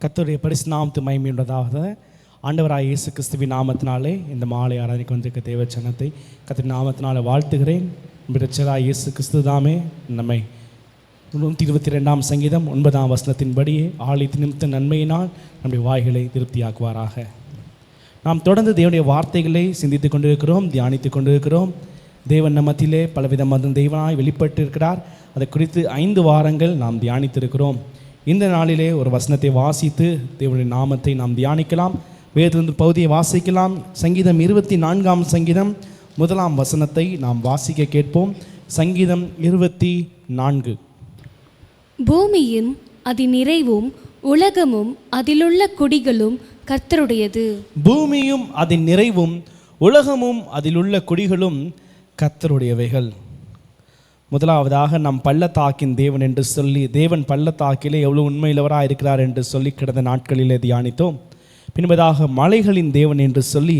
கர்த்தருடைய பரிசுத்த நாமத்துக்கு மகிமையுண்டதாக. ஆண்டவராய் இயேசு கிறிஸ்துவின் நாமத்தினாலே இந்த மாலை ஆராதனைக்கு வந்திருக்க தேவச்சனத்தை கர்த்தரின் நாமத்தினாலே வாழ்த்துகிறேன். இரட்சகராய் இயேசு கிறிஸ்து தாமே நம்மை 122 சங்கீதம் 9 வசனத்தின்படியே ஆலயத்தின் நிமித்த நன்மையினால் நம்முடைய வாய்களை திருப்தியாக்குவாராக. நாம் தொடர்ந்து தேவனுடைய வார்த்தைகளை சிந்தித்து கொண்டிருக்கிறோம், தியானித்து கொண்டிருக்கிறோம். தேவன் நம்மத்திலே பலவிதமான தெய்வனாய் வெளிப்பட்டு இருக்கிறார். அதை குறித்து 5 வாரங்கள் நாம் தியானித்திருக்கிறோம். இந்த நாளிலே ஒரு வசனத்தை வாசித்து தேவனுடைய நாமத்தை நாம் தியானிக்கலாம். வேதத்திலிருந்து பகுதியை வாசிக்கலாம். சங்கீதம் 24 சங்கீதம் 1 வசனத்தை நாம் வாசிக்க கேட்போம். சங்கீதம் 24. பூமியும் அதன் நிறைவும் உலகமும் அதிலுள்ள குடிகளும் கர்த்தருடையது. பூமியும் அதன் நிறைவும் உலகமும் அதிலுள்ள குடிகளும் கர்த்தருடையவைகள். முதலாவதாக நம் பள்ளத்தாக்கின் தேவன் என்று சொல்லி, தேவன் பள்ளத்தாக்கிலே எவ்வளோ உண்மையுள்ளவராக இருக்கிறார் என்று சொல்லி கடந்த நாட்களிலே தியானித்தோம். பின்பதாக மலைகளின் தேவன் என்று சொல்லி,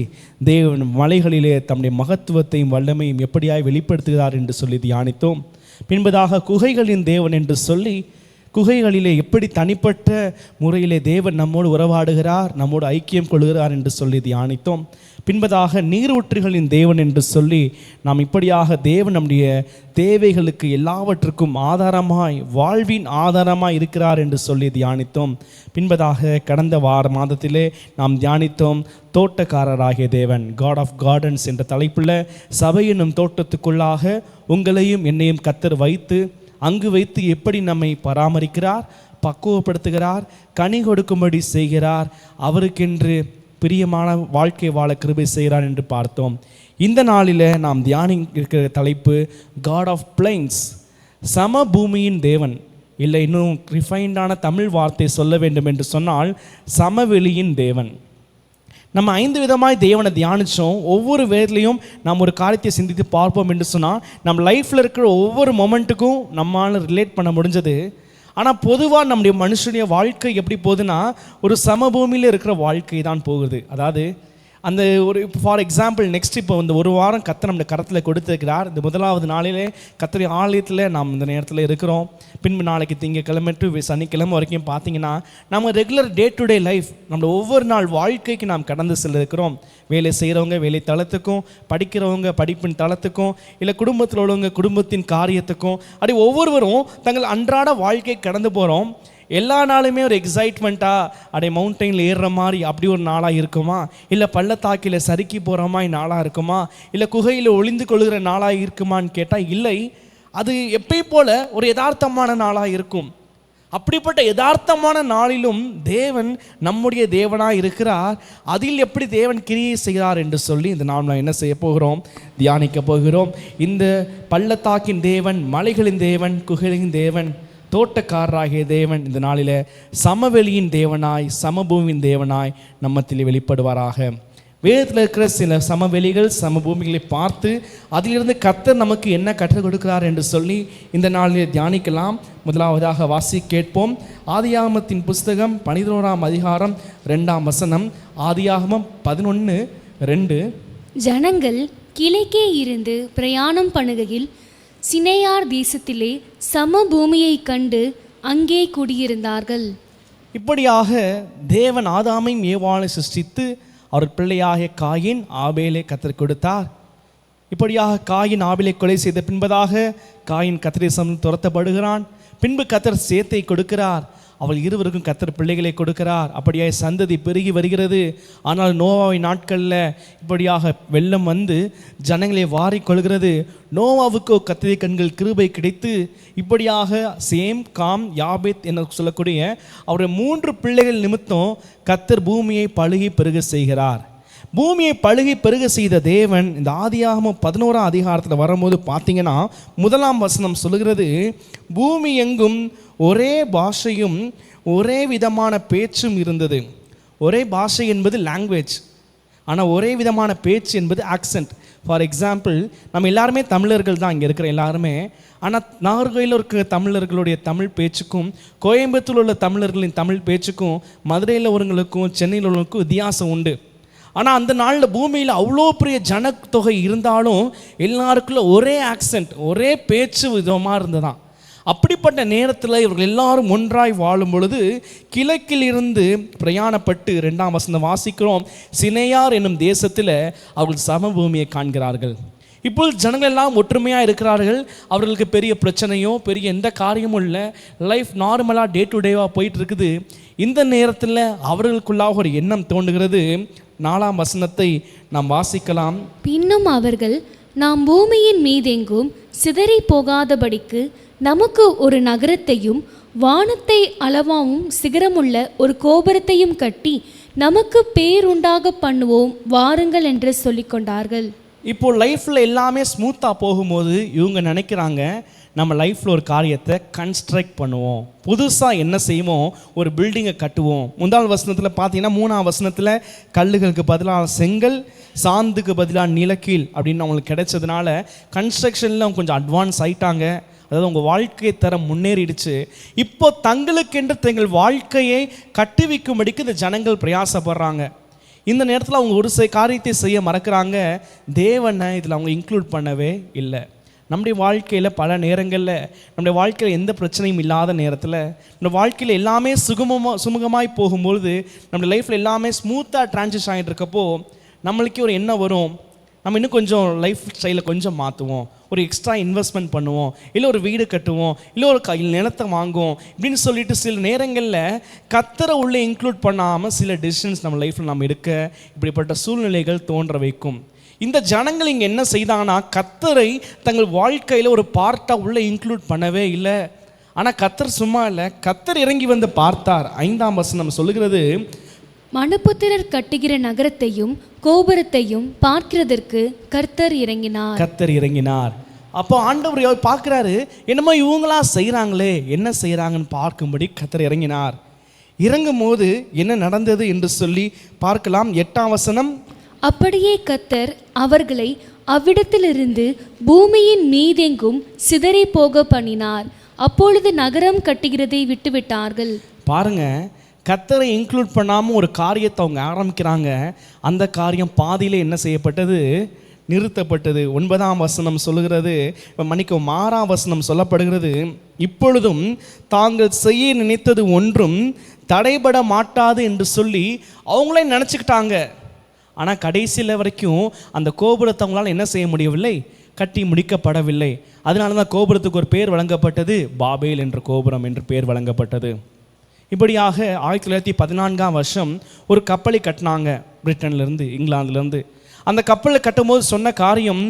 தேவன் மலைகளிலே தம்முடைய மகத்துவத்தையும் வல்லமையும் எப்படியாய் வெளிப்படுத்துகிறார் என்று சொல்லி தியானித்தோம். பின்பதாக குகைகளின் தேவன் என்று சொல்லி, குகைகளிலே எப்படி தனிப்பட்ட முறையிலே தேவன் நம்மோடு உறவாடுகிறார், நம்மோடு ஐக்கியம் கொள்கிறார் என்று சொல்லி தியானித்தோம். பின்பதாக நீரூற்றுகளின் தேவன் என்று சொல்லி, நாம் இப்படியாக தேவன் நம்முடைய தேவைகளுக்கு எல்லாவற்றுக்கும் ஆதாரமாய், வாழ்வின் ஆதாரமாய் இருக்கிறார் என்று சொல்லி தியானித்தோம். பின்பதாக கடந்த மாதத்திலே நாம் தியானித்தோம் தோட்டக்காரராகிய தேவன், காட் ஆஃப் கார்டன்ஸ் என்ற தலைப்புள்ள சபை என்னும் தோட்டத்துக்குள்ளாக உங்களையும் என்னையும் கர்த்தர் வைத்து, அங்கு வைத்து எப்படி நம்மை பராமரிக்கிறார், பக்குவப்படுத்துகிறார், கனி கொடுக்கும்படி செய்கிறார், அவருக்கென்று பிரியமான வாழ்க்கை வாழ கிருபை செய்கிறார் என்று பார்த்தோம். இந்த நாளில் நாம் தியானிக்கிற தலைப்பு காட் ஆஃப் பிளைன்ஸ், சம பூமியின் தேவன். இல்லை, இன்னும் ரிஃபைண்டான தமிழ் வார்த்தை சொல்ல வேண்டும் என்று சொன்னால் சமவெளியின் தேவன். நம்ம 5 விதமாய் தேவனை தியானித்தோம். ஒவ்வொரு வேர்லையும் நாம் ஒரு காரியத்தை சிந்தித்து பார்ப்போம் என்று சொன்னால் நம்ம லைஃப்பில் இருக்கிற ஒவ்வொரு மொமெண்ட்டுக்கும் நம்மளால் ரிலேட் பண்ண முடிஞ்சது. ஆனால் பொதுவாக நம்முடைய மனுஷனுடைய வாழ்க்கை எப்படி போகுதுன்னா, ஒரு சமபூமியில் இருக்கிற வாழ்க்கை தான் போகுது. அதாவது அந்த ஒரு ஃபார் எக்ஸாம்பிள் நெக்ஸ்ட் இப்போ இந்த ஒரு வாரம் கர்த்தர் நம்முடைய கரத்தில் கொடுத்துருக்கிறார். இந்த முதலாவது நாளிலே கர்த்தருடைய ஆலயத்தில் நாம் இந்த நேரத்தில் இருக்கிறோம். பின்பு நாளைக்கு திங்கக்கிழமை டு சனிக்கிழமை வரைக்கும் பார்த்தீங்கன்னா நம்ம regular day to day life, நம்மளோட ஒவ்வொரு நாள் வாழ்க்கைக்கு நாம் கடந்து செல்ல இருக்கிறோம். வேலை செய்கிறவங்க வேலை தளத்துக்கும், படிக்கிறவங்க படிப்பின் தளத்துக்கும், இல்லை குடும்பத்தில் உள்ளவங்க குடும்பத்தின் காரியத்துக்கும், அப்படி ஒவ்வொருவரும் தங்கள் அன்றாட வாழ்க்கை கடந்து போகிறோம். எல்லா நாளுமே ஒரு எக்ஸைட்மெண்ட்டாக அப்படியே மவுண்டெயினில் ஏறுற மாதிரி அப்படி ஒரு நாளாக இருக்குமா, இல்லை பள்ளத்தாக்கில் சறுக்கி போகிற மாதிரி நாளாக இருக்குமா, இல்லை குகையில் ஒளிந்து கொள்கிற நாளாக இருக்குமான்னு கேட்டால் இல்லை. அது எப்பை போல் ஒரு யதார்த்தமான நாளாக இருக்கும். அப்படிப்பட்ட யதார்த்தமான நாளிலும் தேவன் நம்முடைய தேவனாக இருக்கிறார். அதில் எப்படி தேவன் கிரியை செய்கிறார் என்று சொல்லி இந்த நாம் என்ன செய்ய போகிறோம், தியானிக்க போகிறோம். இந்த பள்ளத்தாக்கின் தேவன், மலைகளின் தேவன், குகைகளின் தேவன், தோட்டக்காரராகிய தேவன் இந்த நாளில் சமவெளியின் தேவனாய், சமபூமியின் தேவனாய் நம்மத்தில் வெளிப்படுவாராக. வேதத்தில் இருக்கிற சில சமவெளிகள், சமபூமிகளை பார்த்து அதிலிருந்து கர்த்தர் நமக்கு என்ன கற்றுக் கொடுக்கிறார் என்று சொல்லி இந்த நாளில் தியானிக்கலாம். முதலாவதாக வாசி கேட்போம். ஆதியாகமத்தின் புஸ்தகம் 11 அதிகாரம் 2 வசனம். ஆதியாகமம் 11:2. ஜனங்கள் கிழக்கே இருந்து பிரயாணம் பண்ணுகையில் சினேயார் தேசத்திலே சமபூமியை கண்டு அங்கே குடியிருந்தார்கள். இப்படியாக தேவன் ஆதாமையும் ஏவாளை சிருஷ்டித்து அவர் பிள்ளையாகிய காயின் ஆபேலை கர்த்தர் கொடுத்தார். இப்படியாக காயின் ஆபேலை கொலை செய்த பின்பதாக காயின் கர்த்தரை துரத்தப்படுகிறான். பின்பு கர்த்தர் சேத்தை கொடுக்கிறார். அவள் இருவருக்கும் கர்த்தர் பிள்ளைகளை கொடுக்கிறார். அப்படியாக சந்ததி பெருகி வருகிறது. ஆனால் நோவாவின் நாட்களில் இப்படியாக வெள்ளம் வந்து ஜனங்களை வாரி கொள்கிறது. நோவாவுக்கு கர்த்தருடைய கண்கள் கிருபை கிடைத்து இப்படியாக சேம், காம், யாபேத் என சொல்லக்கூடிய அவருடைய 3 பிள்ளைகள் நிமித்தம் கர்த்தர் பூமியை பழுகி பெருக செய்கிறார். பூமியை பழுகி பெருக செய்த தேவன் இந்த ஆதியாகமம் 11 அதிகாரத்தில் வரும்போது பார்த்தீங்கன்னா 1 வசனம் சொல்லுகிறது, பூமி எங்கும் ஒரே பாஷையும் ஒரே விதமான பேச்சும் இருந்தது. ஒரே பாஷை என்பது லாங்குவேஜ், ஆனால் ஒரே விதமான பேச்சு என்பது ஆக்சென்ட். ஃபார் எக்ஸாம்பிள், நம்ம எல்லாருமே தமிழர்கள் தான், இங்கே இருக்கிற எல்லாருமே. ஆனால் நாகர்கோயிலில் இருக்கிற தமிழர்களுடைய தமிழ் பேச்சுக்கும், கோயம்புத்தூரில் உள்ள தமிழர்களின் தமிழ் பேச்சுக்கும், மதுரையில் உள்ளவங்களுக்கும் சென்னையில் உள்ளவங்களுக்கும் வித்தியாசம் உண்டு. ஆனால் அந்த நாளில் பூமியில் அவ்வளோ பெரிய ஜனத்தொகை இருந்தாலும் எல்லாருக்குள்ள ஒரே ஆக்சென்ட், ஒரே பேச்சு விதமாக இருந்ததான். அப்படிப்பட்ட நேரத்தில் இவர்கள் எல்லாரும் ஒன்றாய் வாழும் பொழுது கிழக்கிலிருந்து பிரயாணப்பட்டு 2ஆம் வசனம் வாசிக்கிறோம், சினையார் என்னும் தேசத்தில் அவர்கள் சமபூமியை காண்கிறார்கள். இப்பொழுது ஜனங்கள் எல்லாம் ஒற்றுமையாக இருக்கிறார்கள். அவர்களுக்கு பெரிய பிரச்சனையோ பெரிய எந்த காரியமும் இல்லை. லைஃப் நார்மலாக டே டு டேவாக போயிட்டு இருக்குது. இந்த நேரத்தில் அவர்களுக்குள்ளாக ஒரு எண்ணம் தோன்றுகிறது. 4ஆம் வசனத்தை நாம் வாசிக்கலாம். பின்னும் அவர்கள், நாம் பூமியின் மீதெங்கும் சிதறி போகாதபடிக்கு நமக்கு ஒரு நகரத்தையும் வானத்தை அளவாவும் சிகரமுள்ள ஒரு கோபுரத்தையும் கட்டி நமக்கு பேருண்டாக பண்ணுவோம் வாருங்கள் என்று சொல்லிக்கொண்டார்கள். இப்போ லைஃப்பில் எல்லாமே ஸ்மூத்தாக போகும்போது இவங்க நினைக்கிறாங்க, நம்ம லைஃப்பில் ஒரு காரியத்தை கன்ஸ்ட்ரக்ட் பண்ணுவோம், புதுசாக என்ன செய்வோம், ஒரு பில்டிங்கை கட்டுவோம். 1ஆம் வசனத்தில் பார்த்தீங்கன்னா 3ஆம் வசனத்தில் கல்லுகளுக்கு பதிலாக செங்கல், சாந்துக்கு பதிலாக நிலக்கீல் அப்படின்னு அவங்களுக்கு கிடைச்சதுனால கன்ஸ்ட்ரக்ஷனில் கொஞ்சம் அட்வான்ஸ் ஆயிட்டாங்க. அதாவது உங்கள் வாழ்க்கை தரம் முன்னேறிடுச்சு. இப்போ தங்களுக்கென்று தங்கள் வாழ்க்கையை கட்டுவிக்கும்படிக்கு இந்த ஜனங்கள் பிரயாசப்படுறாங்க. இந்த நேரத்தில் அவங்க ஒரு காரியத்தை செய்ய மறக்கிறாங்க. தேவனை இதில் அவங்க இன்க்ளூட் பண்ணவே இல்லை. நம்முடைய வாழ்க்கையில் பல நேரங்களில் நம்முடைய வாழ்க்கையில் எந்த பிரச்சனையும் இல்லாத நேரத்தில் நம்ம வாழ்க்கையில் எல்லாமே சுமூகமாய் போகும்பொழுது நம்முடைய லைஃப்பில் எல்லாமே ஸ்மூத்தாக ட்ரான்சிஷன் ஆகிட்டு இருக்கப்போ நம்மளுக்கே ஒரு எண்ணம் வரும், நம்ம இன்னும் கொஞ்சம் லைஃப் ஸ்டைலை கொஞ்சம் மாற்றுவோம், ஒரு எக்ஸ்ட்ரா இன்வெஸ்ட்மெண்ட் பண்ணுவோம், இல்லை ஒரு வீடு கட்டுவோம், இல்லை ஒரு நிலத்தை வாங்குவோம் இப்படின்னு சொல்லிட்டு சில நேரங்களில் கர்த்தரை உள்ளே இன்க்ளூட் பண்ணாமல் சில டெசிஷன்ஸ் நம்ம லைஃப்பில் நம்ம எடுக்க இப்படிப்பட்ட சூழ்நிலைகள் தோன்ற வைக்கும். இந்த ஜனங்கள் இங்கே என்ன செய்தாங்கன்னா கர்த்தரை தங்கள் வாழ்க்கையில் ஒரு பார்ட்டாக உள்ளே இன்க்ளூட் பண்ணவே இல்லை. ஆனால் கர்த்தர் சும்மா இல்லை, கர்த்தர் இறங்கி வந்து பார்த்தார். 5ஆம் வசனம் சொல்லுகிறது, மனுபுத்திரர் கட்டுகிற நகரத்தையும் கோபுரத்தையும் பார்க்கிறதற்கு கர்த்தர் இறங்கினார். அப்போ ஆண்டவர் பார்க்குறாரு, என்னமோ இவங்களா செய்கிறாங்களே, என்ன செய்கிறாங்கன்னு பார்க்கும்படி கர்த்தர் இறங்கினார். இறங்கும் போது என்ன நடந்தது என்று சொல்லி பார்க்கலாம். 8ஆம் வசனம், அப்படியே கர்த்தர் அவர்களை அவ்விடத்திலிருந்து பூமியின் மீதெங்கும் சிதறி போக பண்ணினார். அப்பொழுது நகரம் கட்டுகிறதை விட்டுவிட்டார்கள். பாருங்க, கர்த்தரை இன்க்ளூட் பண்ணாமல் ஒரு காரியத்தை அவங்க ஆரம்பிக்கிறாங்க. அந்த காரியம் பாதியிலே என்ன செய்யப்பட்டது, நிறுத்தப்பட்டது. 9ஆம் வசனம் சொல்லுகிறது, மன்னிக்கவும் 6ஆம் வசனம் சொல்லப்படுகிறது, இப்பொழுதும் தாங்கள் செய்ய நினைத்தது ஒன்றும் தடைபட மாட்டாது என்று சொல்லி அவங்களே நினச்சிக்கிட்டாங்க. ஆனால் கடைசியில் வரைக்கும் அந்த கோபுரத்தை அவங்களால என்ன செய்ய முடியவில்லை, கட்டி முடிக்கப்படவில்லை. அதனால தான் கோபுரத்துக்கு ஒரு பேர் வழங்கப்பட்டது, பாபேல் என்ற கோபுரம் என்று பேர் வழங்கப்பட்டது. இப்படியாக 1914ஆம் வருஷம் ஒரு கப்பலை கட்டினாங்க, பிரிட்டன்லேருந்து இங்கிலாந்துலேருந்து. அந்த கப்பலை கட்டும்போது சொன்ன காரியம்,